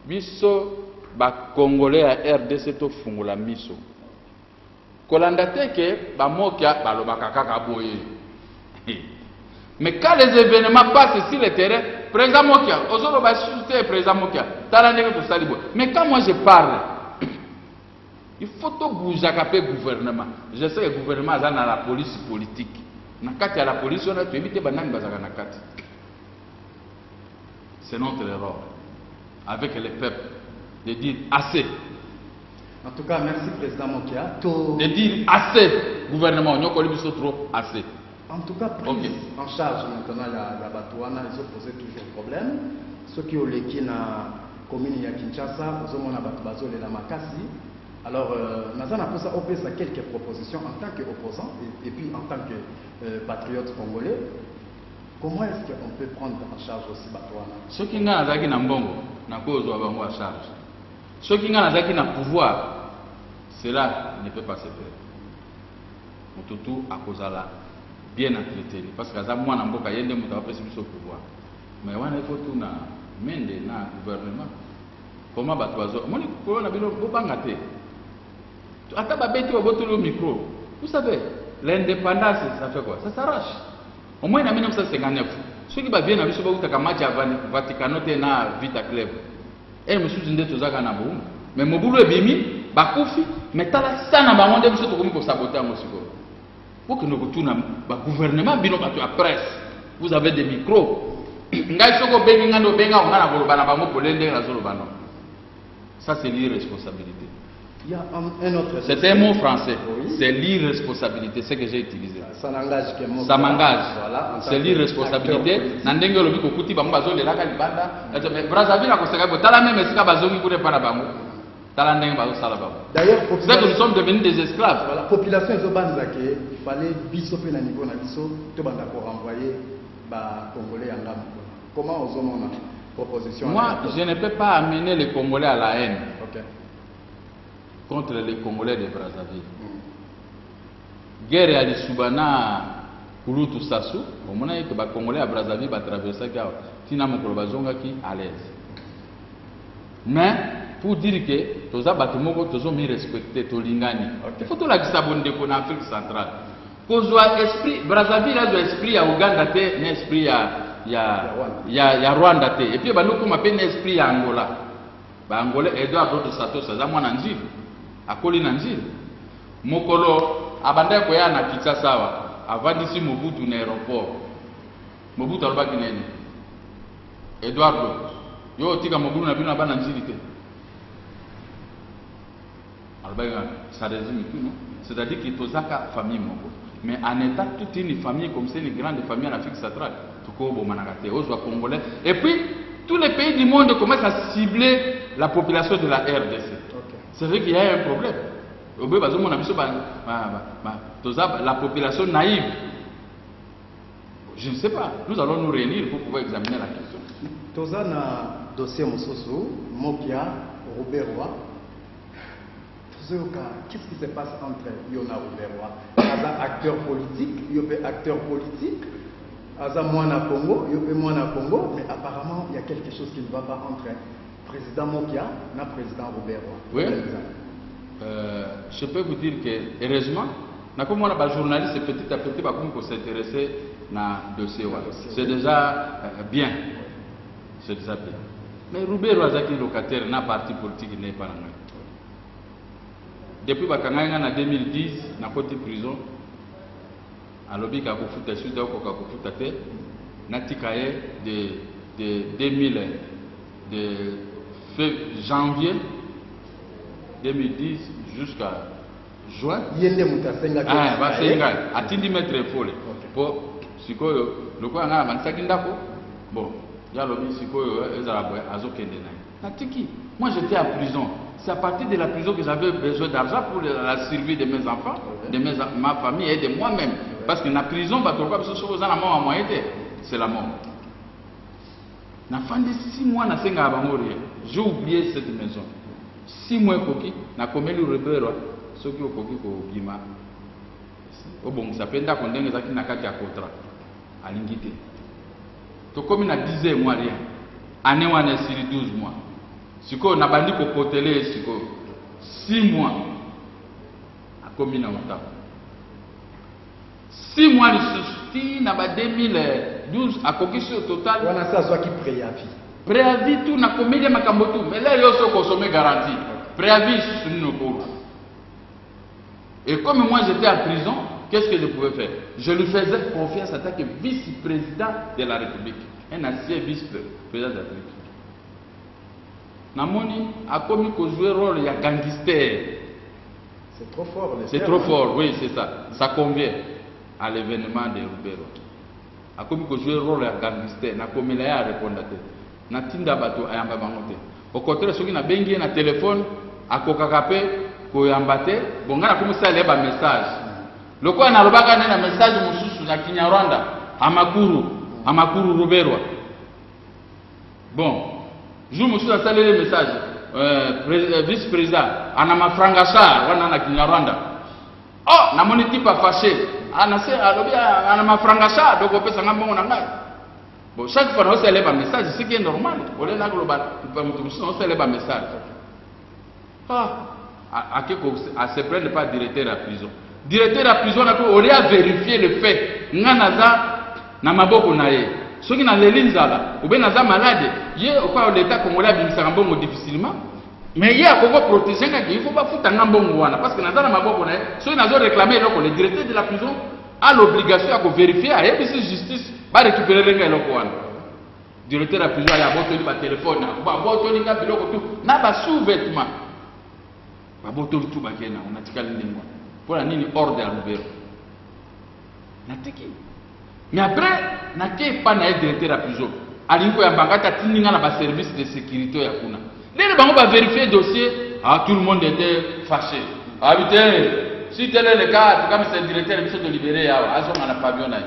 Biso ba Congolais à RDC to fungula miso. Kolanda teke ba mokia balobaka kaka boye. Mais quand les événements passent sur le terrain, président Mokia, président Mokia, mais quand moi je parle, il faut tout bouger avec le gouvernement. Je sais que le gouvernement est dans la police politique. Dans la police, on a évité c'est notre erreur avec le peuple de dire assez. En tout cas, merci Président Mokia. De dire assez, gouvernement, nous avons trop assez. En tout cas, prise en charge maintenant, la Batouana, ils ont posé toujours problème. Ceux qui ont l'équipe dans la commune de Kinshasa, ils ont Bazo de la Makasi. Alors, nous avons posé quelques propositions en tant qu'opposant et puis en tant que patriote congolais. Comment est-ce qu'on peut prendre en charge aussi Batouana? Ceux qui ont un bongo, n'a cause en charge. Ceux qui ont un pouvoir, cela ne peut pas se faire. Tout à cause de la bien traité parce que ça moi na mboka yende mutu apesi biso pouvoir mais wana il faut tout na mende na gouvernement comment batwazo moni ko na bilo bobanga te ata babeti obotolo micro vous savez l'indépendance ça fait quoi, ça s'arrache au moins en 1959 ceux qui ba bien na biso ba utaka match à Vaticano te na Vita Club et monsieur zinde tozaka na boum mais mobulu ebimi bakufi mais tala sana ba monde biso to komi ko saboter mo siko. Pour que nous retournions au gouvernement, à presse, vous avez des micros. Ça, c'est l'irresponsabilité. Il y a un autre. C'est un mot français. Oui. C'est l'irresponsabilité, c'est ce que j'ai utilisé. Ça n'engage que moi. Ça m'engage. Voilà, c'est l'irresponsabilité. Brazzaville, d'ailleurs, c'est que nous sommes devenus des esclaves. La population il fallait bisoper na niveau na biso to banda pour renvoyer ba Congolais en gamme. Comment osons la proposition? Moi, je ne peux pas amener les Congolais à la haine contre les Congolais de Brazzaville. Guerre à l'Isubana, Kouloutou Sassou, au moment où les Congolais à Brazzaville va traverser Tina Mokolobazonga qui à l'aise. Mais pour dire que tous les bâtiments sont mis respectés, il faut tout la Gisabonde en Afrique centrale. Pour esprit, Brazzaville a un esprit à Ouganda, un esprit à Rwanda. Et puis, nous avons un esprit à Angola. Angola, Edouard Roto Sato, c'est un Nanjil. À Koli Nanjil. Mokolo, Abanda Koya na Kitsasawa, avant d'ici Mobutu na aéroport. Mobutu alba kineni. Edouard Roto. Yo, tika Mobutu na bino abana Nanjilité. Ça résume tout, non? C'est-à-dire qu'il y a une famille. Mais en état, toute une famille comme c'est une grande famille en Afrique centrale. Congolais. Et puis, tous les pays du monde commencent à cibler la population de la RDC. C'est vrai qu'il y a un problème. La population naïve. Je ne sais pas. Nous allons nous réunir pour pouvoir examiner la question. Toza na dossier Mososo, Mokia, Robert Roy. Qu'est-ce qui se passe entre Yona Rouberwa, acteur politique, Yopé acteur politique, Aza Mouana Congo, Yopé Mouana Congo, mais apparemment il y a quelque chose qui ne va pas entre président Mokia et président Rouberwa. Oui. Je peux vous dire que, heureusement, comme on a des journalistes, petit à petit, pour s'intéresser à dossier. C'est déjà bien. C'est déjà bien. Mais Rouberwa, c'est locataire, n'a parti politique, n'est pas là. Depuis en 2010, na côté prison, à l'objet de Kofuta, je suis d'accord Kofuta, de janvier 2010 jusqu'à juin. À Tindi Maître Folle. Pour Sikoyo, le quoi on a Mansakindako. Bon, il y a l'objet Sikoyo, Ezaraboué, Azokende. Moi j'étais en prison. C'est à partir de la prison que j'avais besoin d'argent pour la survie de mes enfants, de ma famille et de moi-même. Parce que dans la prison, c'est la mort. J'ai 6 mois, j'ai oublié cette maison. 6 mois, na komeli rebero, ceux qui ont coquille pour Bima. Bon, ça fait qu'on donne les nakaki à contrat. À l'ingité. Donc, comme il a 10 mois, rien. Année, on est sur 12 mois. Si on a bandit pour poteler 6 mois à commune en temps. 6 mois de sustain à 2012 à coquille au total. On a ça qui préavis. Préavis tout na commune de Makambotou. Mais là il y a aussi consommé garantie. Préavis sur nos cours. Et comme moi j'étais en prison, qu'est-ce que je pouvais faire? Je lui faisais confiance en tant que vice-président de la République. Un ancien vice-président de la République. namoni akomi ko jouer rôle ya gangster. C'est trop fort. C'est trop fort, oui, c'est ça. Ça convient à l'événement de Lubero. Akomi ko jouer rôle ya gangster, na komela ya répondre te. Na tinda bato ayamba bango te. Au contraire, soki na bengi na téléphone akokaka pe ko yamba te, bonga na komi sala ba message. Loko na lobaka na message mususu na Kinyarwanda, amakuru Lubero. Bon, je me suis installé le message. Vice-président, Anama Frangasa, Wana Kinyarwanda. Oh, na moni type fâché. Anase, alobia, Anama Frangasa, donc on peut s'en avoir un angle. Bon, chaque fois, on s'élève un message, c'est ce qui est normal. On est là global, on s'élève un message. Ah, à se prendre pas directeur à prison. Directeur à prison, on a vérifié le fait. Nanaza, Namaboko Nae. Ceux qui n'ont les lignes là, ou bien naza malade, yé au quoi l'état congolais bimisa ngambongo difficilement. Mais yé à pouvoir protéger il faut pas foutre un ngambongo wana parce que naza na maboko na ceux qui n'ont réclamé donc le directeur de la prison a l'obligation à vérifier à ABC justice va récupérer les gens wana. Directeur de la prison a boto ba téléphone, ba boto ni ngabilo ko tout na ba sous-vêtement. Ba boto tout ba kena on a tikali ndingwa. Pour la nini ordre à Lubero. Na tiki. Mais après, na ke pas na directeur à prison. Alinko ya bangata tininga na ba service de sécurité ya kuna. Les bango va vérifier le dossier, ah tout le monde était fâché. Ah putain, si tel est le cas, comme c'est le directeur il faut te libérer ya azo na pavillon na.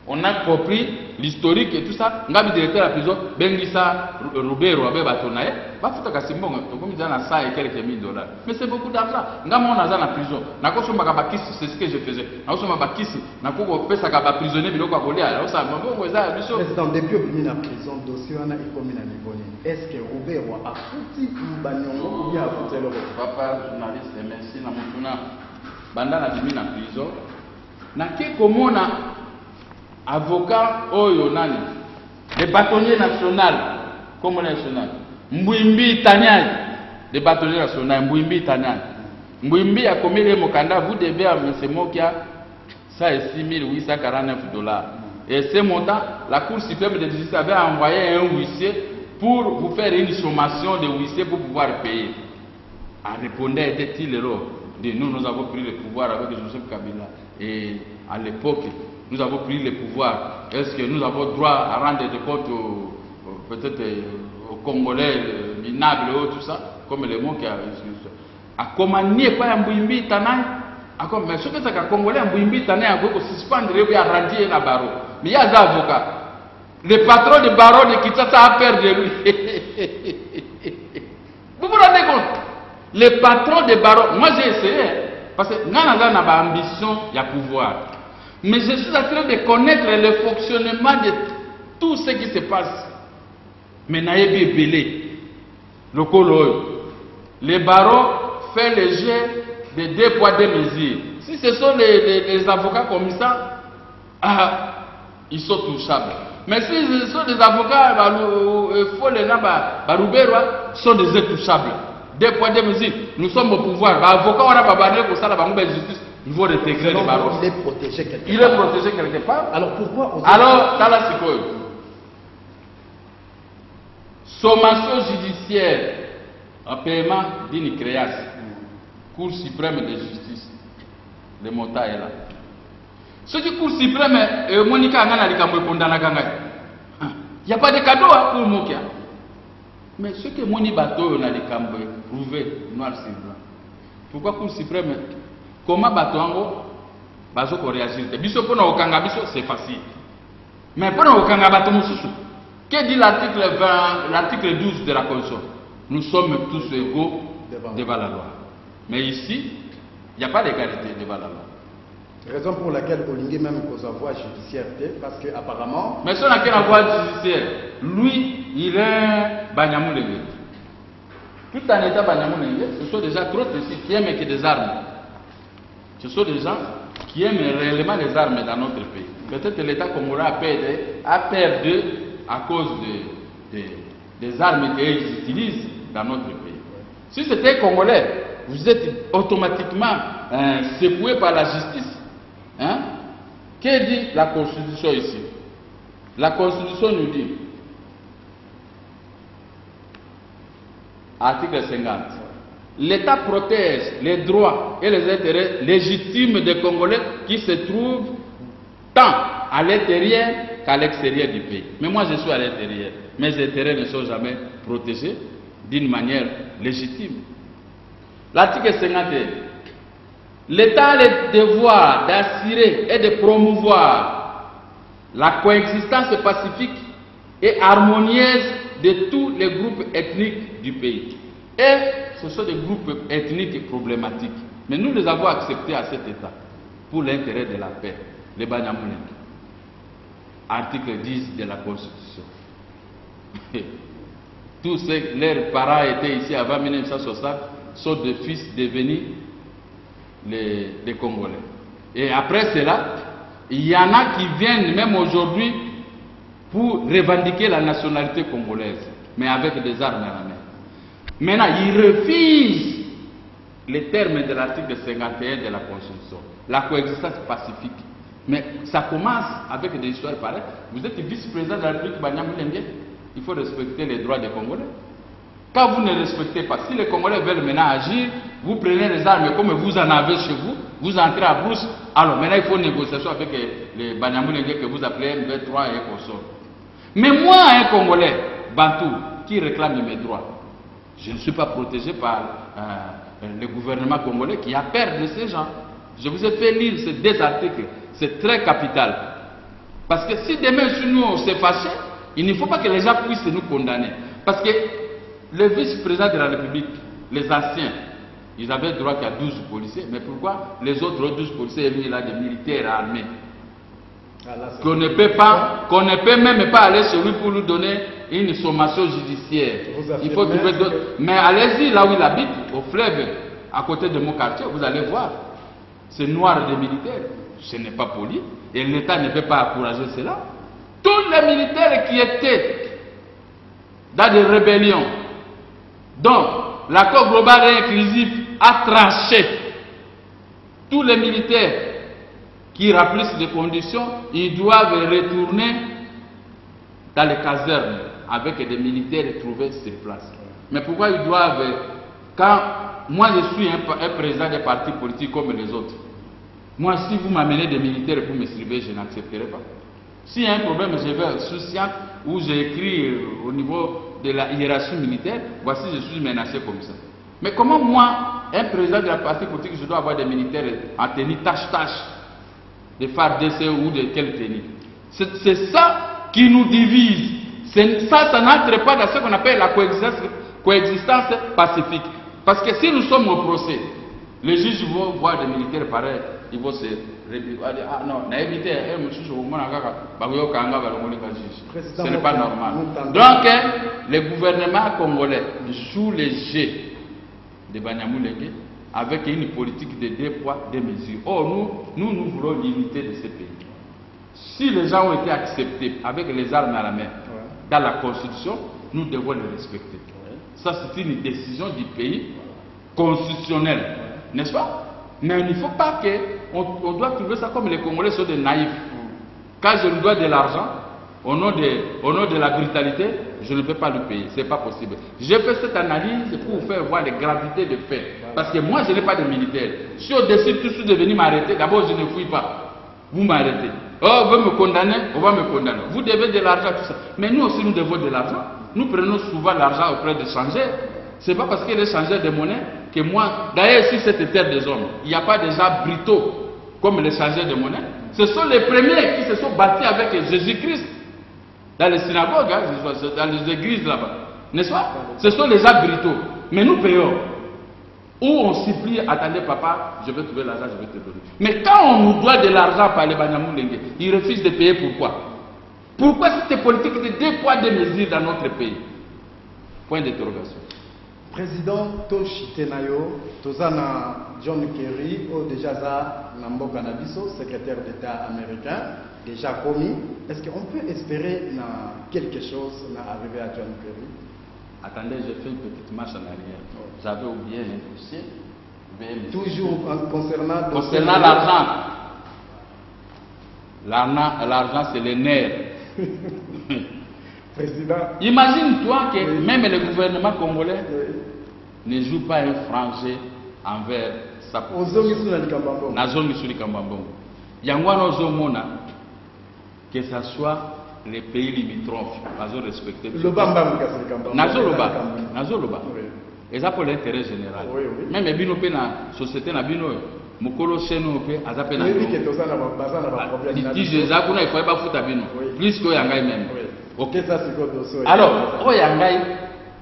On a compris l'historique et tout ça. Ngabi directeur à prison, bengisa Lubero abe batonae, ba futa kasimbongo, to comme ça na ça et quelques mille dollars. Mais c'est beaucoup d'argent. Ngamo on a za na prison. Na ko somba ka bakisi, c'est ce que je faisais. Na ko somba bakisi, na ko pesa ka ba prisonnier biloko akolia. Alors ça mbongo za biso. Président depuis obini na prison dossier wana ikomi na niveau ni. Est-ce que Lubero a fouti banyongo ou bien a fouti le papa journaliste merci na mutuna banda na dimi na prison. Na ke komona avocat oyo nani le bâtonnier national comme national Mbouimbi Tanyai le bâtonnier national Mbouimbi Tanyai Mbouimbi a commis le mokanda vous devez à M. Mokia ça est 6 849 $. Et ce montant la Cour suprême de justice avait envoyé un huissier pour vous faire une sommation de huissier pour pouvoir payer. En répondant était-il de nous avons pris le pouvoir avec Joseph Kabila et à l'époque nous avons pris le pouvoir. Est-ce que nous avons droit à rendre des comptes peut-être aux Congolais minables et tout ça, comme les mots qui a commandé pas un Mbouimbi Tanay, mais ce que c'est qu'un Congolais un Mbouimbi Tanay a beaucoup suspendre et à rendre un barreau. Mais il y a des avocats. Le patron de barreau de Kinshasa a peur de lui. Vous vous rendez compte? Le patron de barreau, moi j'ai essayé, parce que nous avons ambition, il y a pouvoir. Mais je suis en train de connaître le fonctionnement de tout ce qui se passe. Mais naïbi est belé. Le colo. Les barreaux fait le jeu de 2 poids 2 mesures. Si ce sont les avocats comme ça, ils sont touchables. Mais si ce sont des avocats, ils sont des intouchables. 2 poids 2 mesures. Nous sommes au pouvoir. Les avocats, on a pas banni pour ça, la justice. Il faut intégrer les barreaux. Il est protégé quelque part. Il est protégé quelque part. Alors pourquoi alors, dans la psychose, sommation judiciaire en paiement d'une créance, Cour suprême de justice, le montant est là. Ce qui Cour suprême, Monica Angana Likambo condamné à il n'y a pas de cadeau pour Mokia. Mais ce que Moni Bateau a Likambo prouvé noir sur blanc. Pourquoi Cour suprême? Comment Batongo Bazo réagir? Biso pour Okanga biso c'est facile. Mais pour Okanga Batomususu, que dit l'article 20, l'article 12 de la Constitution? Nous sommes tous égaux devant la loi. Mais ici, il n'y a pas d'égalité devant la loi. Raison pour laquelle Olingue même cause voie judiciaire, parce que apparemment. Mais sur laquelle la voie judiciaire, lui, il est Banyamulenge. Tout en état Banyamulenge, ce sont des gens trop précis qui aiment que des armes. Ce sont des gens qui aiment réellement les armes dans notre pays. Peut-être que l'État congolais a perdu à cause des armes qu'ils utilisent dans notre pays. Si c'était congolais, vous êtes automatiquement secoué par la justice. Hein? Que dit la Constitution ici? La Constitution nous dit Article 50. L'État protège les droits et les intérêts légitimes des Congolais qui se trouvent tant à l'intérieur qu'à l'extérieur du pays. Mais moi, je suis à l'intérieur. Mes intérêts ne sont jamais protégés d'une manière légitime. L'article 51. L'État a le devoir d'assurer et de promouvoir la coexistence pacifique et harmonieuse de tous les groupes ethniques du pays. Et ce sont des groupes ethniques problématiques. Mais nous les avons acceptés à cet État pour l'intérêt de la paix. Les Banyamulenge. Article 10 de la Constitution. Tous ceux, leurs parents étaient ici avant 1960, sont de fils devenus les Congolais. Et après cela, il y en a qui viennent même aujourd'hui pour revendiquer la nationalité congolaise, mais avec des armes à la main. Maintenant, ils refusent les termes de l'article 51 de la Constitution, la coexistence pacifique. Mais ça commence avec des histoires pareilles. Vous êtes vice-président de la République Banyamulenge, il faut respecter les droits des Congolais. Quand vous ne respectez pas, si les Congolais veulent maintenant agir, vous prenez les armes comme vous en avez chez vous, vous entrez à Brousse, alors maintenant il faut négocier avec les Banyamulenge que vous appelez M23 et consorts. Mais moi, un Congolais, Bantou, qui réclame mes droits, je ne suis pas protégé par le gouvernement congolais qui a peur de ces gens. Je vous ai fait lire ces deux articles, c'est très capital. Parce que si demain sur nous on s'est fâché, il ne faut pas que les gens puissent nous condamner. Parce que le vice-président de la République, les anciens, ils avaient le droit qu'il y a 12 policiers, mais pourquoi les autres 12 policiers ont mis là des militaires armés? Qu'on ne peut même pas aller chez lui pour lui donner une sommation judiciaire. Il faut trouver d'autres. Mais allez-y là où il habite, au fleuve, à côté de mon quartier, vous allez voir. C'est noir des militaires. Ce n'est pas poli. Et l'État ne peut pas encourager cela. Tous les militaires qui étaient dans des rébellions, dont l'accord global et inclusif a tranché, tous les militaires qui remplissent des conditions, ils doivent retourner dans les casernes avec des militaires trouvés sur place. Mais pourquoi ils doivent, quand moi je suis un président des partis politiques comme les autres, moi si vous m'amenez des militaires pour me surveiller, je n'accepterai pas. S'il y a un problème, je vais sur science où j'ai écrit au niveau de la hiérarchie militaire, voici je suis menacé comme ça. Mais comment moi, un président de la partie politique, je dois avoir des militaires en tenue tâche-tâche, de FARDC ou de quelle tenue? C'est ça qui nous divise. Ça n'entre pas dans ce qu'on appelle la coexistence pacifique. Parce que si nous sommes au procès, les juges vont voir des militaires pareils, ils vont se réveiller. Ah non, ce n'est pas normal. Donc, le gouvernement congolais, sous les jets de Banyamulenge, avec une politique de 2 poids, 2 mesures. Or, nous voulons l'unité de ce pays. Si les gens ont été acceptés avec les armes à la main dans la Constitution, nous devons les respecter. Ça, c'est une décision du pays constitutionnelle, n'est-ce pas? Mais il ne faut pas qu'on doit trouver ça comme les Congolais sont des naïfs. Quand je lui dois de l'argent, au nom de la brutalité, je ne peux pas le payer. Ce n'est pas possible. J'ai fait cette analyse pour vous faire voir les gravités des faits. Parce que moi, je n'ai pas de militaire. Si on décide tous de venir m'arrêter, d'abord, je ne fouille pas. Vous m'arrêtez. Oh, on veut me condamner, on va me condamner. Vous devez de l'argent, tout ça. Mais nous aussi, nous devons de l'argent. Nous prenons souvent l'argent auprès des changeurs. Ce n'est pas parce qu'il est changeur de monnaie que moi... D'ailleurs, si cette terre des hommes, il n'y a pas des gens brutaux comme les changeurs de monnaie. Ce sont les premiers qui se sont bâtis avec Jésus-Christ. Dans les synagogues, hein, dans les églises là-bas. N'est-ce pas? Ce sont les gens brutaux. Mais nous payons. Ou on supplie, attendez papa, je vais trouver l'argent, je vais te donner. Mais quand on nous doit de l'argent par les Banyamulenge, ils refusent de payer pourquoi? Pourquoi cette politique de 2 poids 2 mesures dans notre pays? Point d'interrogation. Président Toshi Tenayo, Tozana John Kerry, ou déjà Nambo Canabiso, secrétaire d'État américain, déjà commis. Est-ce qu'on peut espérer quelque chose d'arriver à John Kerry? Attendez, j'ai fait une petite marche en arrière. J'avais oublié un dossier. Toujours concernant l'argent. L'argent, c'est les nerfs. Président. Imagine-toi que même le gouvernement congolais ne joue pas un frangé envers sa population. Nazongi suli kambambongo. Yangwana ozomona que ce soit les pays limitrophes, ils ont respecté. Nazoloba. Et ça pour l'intérêt général. Même les bino na société na bino mukolo cheno pe azape na. Litige za kuna il faut pas foutre bino. Plus que yangai même. OK ça c'est quoi dossier. Alors, yangai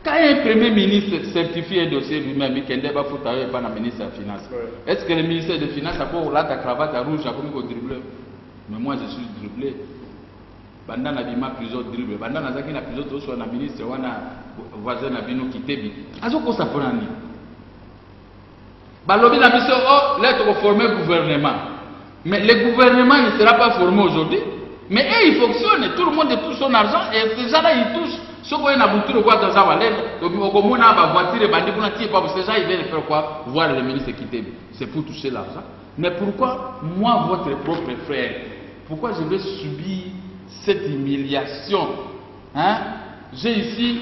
quand un premier ministre certifie un dossier lui-même, il ne va pas le ministre des Finances. Est-ce que le ministère des Finances a pour là ta cravate rouge a comme un dribbleur? Mais moi je suis dribblé. Pendant la bima plusieurs dribbles. Pendant la zaki na plusieurs autres soit na ministre ou na voisin na bino kitebi. Azoko ça prend ni. Balobi na biso oh l'être formé gouvernement. Mais le gouvernement ne sera pas formé aujourd'hui. Mais il fonctionne, tout le monde touche son argent et ces gens-là ils touchent. Ce qu'on a bouti le quoi dans sa valeur, au commun a ma voiture et bandit pour n'attirer pas ces gens ils viennent faire quoi? Voir le ministre quitter. C'est pour toucher l'argent. Mais pourquoi moi votre propre frère? Pourquoi je vais subir cette humiliation? Hein? J'ai ici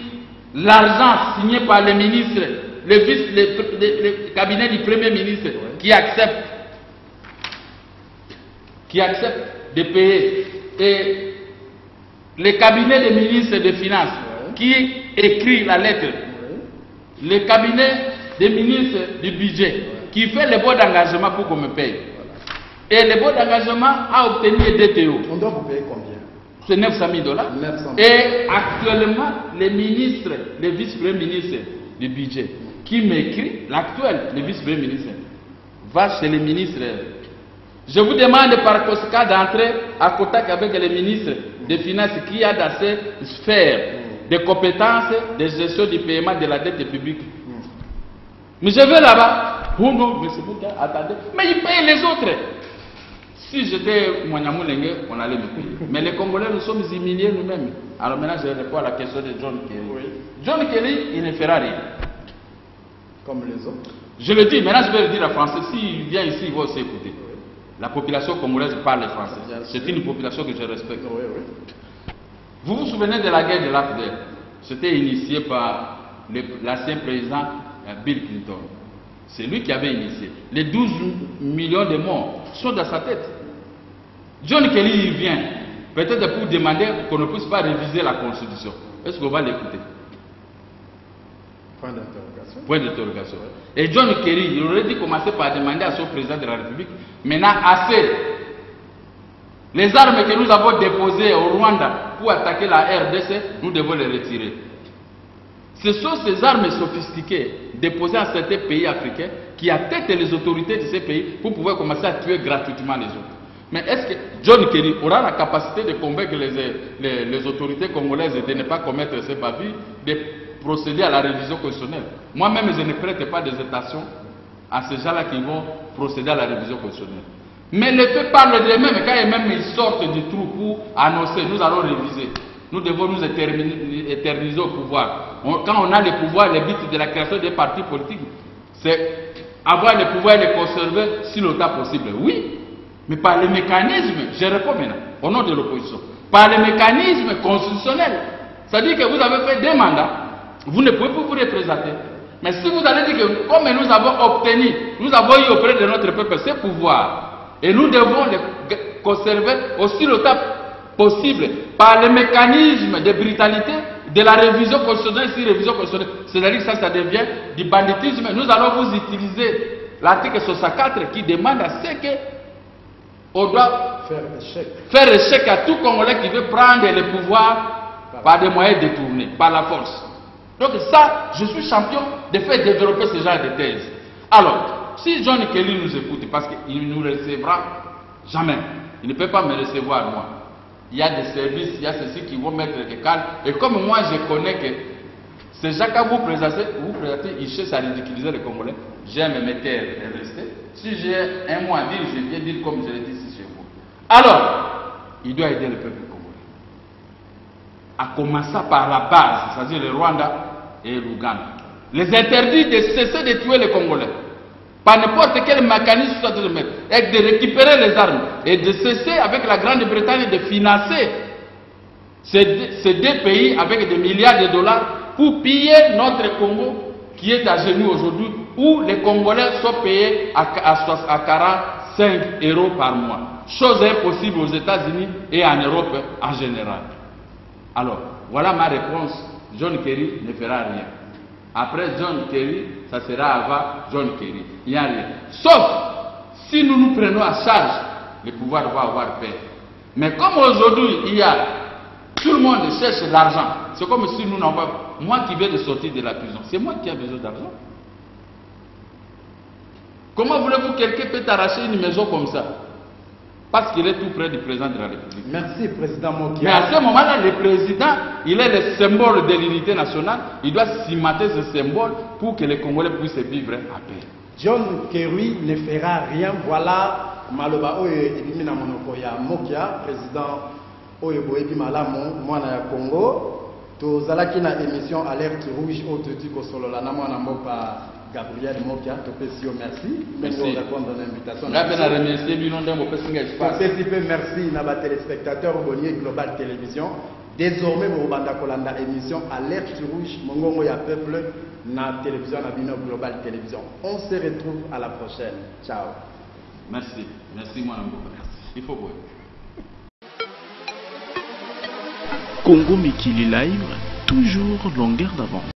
l'argent signé par le ministre, le cabinet du premier ministre qui accepte de payer. Et le cabinet des ministres des Finances qui écrit la lettre, le cabinet des ministres du budget qui fait le bon d'engagement pour qu'on me paye. Et le bon d'engagement a obtenu le DTO. On doit vous payer combien? C'est 900 000 $. Et actuellement, les ministres, les vice-premiers ministres du budget qui m'écrit, l'actuel, le vice-premier ministre, va chez les ministres. Je vous demande par conséquent d'entrer à contact avec les ministres des Finances qui a dans ces sphères de compétences de gestion du paiement de la dette publique. Mais je vais là-bas. Oh non, mais c'est vous qui attendez. Mais ils payent les autres. Si j'étais Mouniamoulenge, on allait me payer. Mais les Congolais, nous sommes humiliés nous-mêmes. Alors maintenant, je réponds à la question de John Kelly. Oui. John Kelly, il ne fera rien. Comme les autres. Je le dis, maintenant je vais le dire en français. S'il vient ici, il va aussi écouter. La population congolaise parle français. C'est une population que je respecte. Oui. Vous vous souvenez de la guerre de l'AFDER? C'était initié par l'ancien président Bill Clinton. C'est lui qui avait initié. Les 12 millions de morts sont dans sa tête. John Kelly, il vient, peut-être pour demander qu'on ne puisse pas réviser la Constitution. Est-ce qu'on va l'écouter? Point d'interrogation. Point d'interrogation. Et John Kelly, il aurait dû commencer par demander à son président de la République, maintenant assez. Les armes que nous avons déposées au Rwanda pour attaquer la RDC, nous devons les retirer. Ce sont ces armes sophistiquées déposées en certains pays africains qui atteignent les autorités de ces pays pour pouvoir commencer à tuer gratuitement les autres. Mais est-ce que John Kelly aura la capacité de convaincre les autorités congolaises de ne pas commettre ces bavures, de procéder à la révision constitutionnelle? Moi-même, je ne prête pas d'hésitation à ces gens-là qui vont procéder à la révision constitutionnelle. Mais les faits parlent d'eux-mêmes. Quand ils sortent du trou pour annoncer, nous allons réviser. Nous devons nous éterniser au pouvoir. Quand on a le pouvoir, le but de la création des partis politiques, c'est avoir le pouvoir et le conserver si longtemps possible. Oui, mais par le mécanisme, je réponds maintenant, au nom de l'opposition, par le mécanisme constitutionnel. C'est-à-dire que vous avez fait 2 mandats, vous ne pouvez pas vous représenter. Mais si vous allez dire que comme nous avons obtenu, nous avons eu auprès de notre peuple ces pouvoirs, et nous devons les conserver aussi longtemps possible par le mécanisme de brutalité de la révision constitutionnelle, c'est-à-dire que ça devient du banditisme. Nous allons vous utiliser l'article 64 qui demande à ce que on doit faire échec à tout Congolais qui veut prendre le pouvoir par des moyens détournés, par la force. Donc ça, je suis champion de faire développer ce genre de thèse. Alors, si John Kelly nous écoute, parce qu'il ne nous recevra jamais, il ne peut pas me recevoir moi. Il y a des services, il y a ceux qui vont mettre le calme. Et comme moi je connais que ces gens que vous présentez, ils cherchent à ridiculiser les Congolais, j'aime me taire et rester. Si j'ai un mot à dire, je viens dire comme je l'ai dit ici chez vous. Alors, il doit aider le peuple congolais. À commencer par la base, c'est-à-dire le Rwanda et l'Ouganda. Les interdits de cesser de tuer les Congolais. Par n'importe quel mécanisme soit de mettre, et de récupérer les armes et de cesser avec la Grande-Bretagne de financer Ces deux pays avec des milliards de dollars pour piller notre Congo qui est à genoux aujourd'hui, où les Congolais sont payés à 45 € par mois. Chose impossible aux États-Unis et en Europe en général. Alors, voilà ma réponse. John Kerry ne fera rien. Après John Kerry, ça sera avant John Kerry. Il n'y a rien. Sauf si nous nous prenons à charge, le pouvoir va avoir paix. Mais comme aujourd'hui, tout le monde cherche l'argent. C'est comme si nous n'avons pas... Moi qui viens de sortir de la prison, c'est moi qui ai besoin d'argent. Comment voulez-vous que quelqu'un peut t'arracher une maison comme ça? Parce qu'il est tout près du président de la République. Merci, Président Mokia. Mais à ce moment-là, le président, il est le symbole de l'unité nationale. Il doit cimenter ce symbole pour que les Congolais puissent vivre à paix. John Kerry ne fera rien. Voilà, Maloba Oye Ebimina Monokoya Mokia, président Oye Boebi Malamo, Mwana ya Congo. Tozalaki na émission Alerte Rouge au Totiko Solola na Mwana Mopa Gabriel Mokia. Topesio, merci. Merci. Pour répondre à l'invitation. Merci à nos téléspectateurs abonnés Global Télévision. Désormais, vous avez émission Alerte Rouge, Mongongo ya Peuple, na télévision Nabino Global Télévision. On se retrouve à la prochaine. Ciao. Merci. Merci, mon amour. Il faut voir. Congo Mikili Live, toujours longueur d'avance.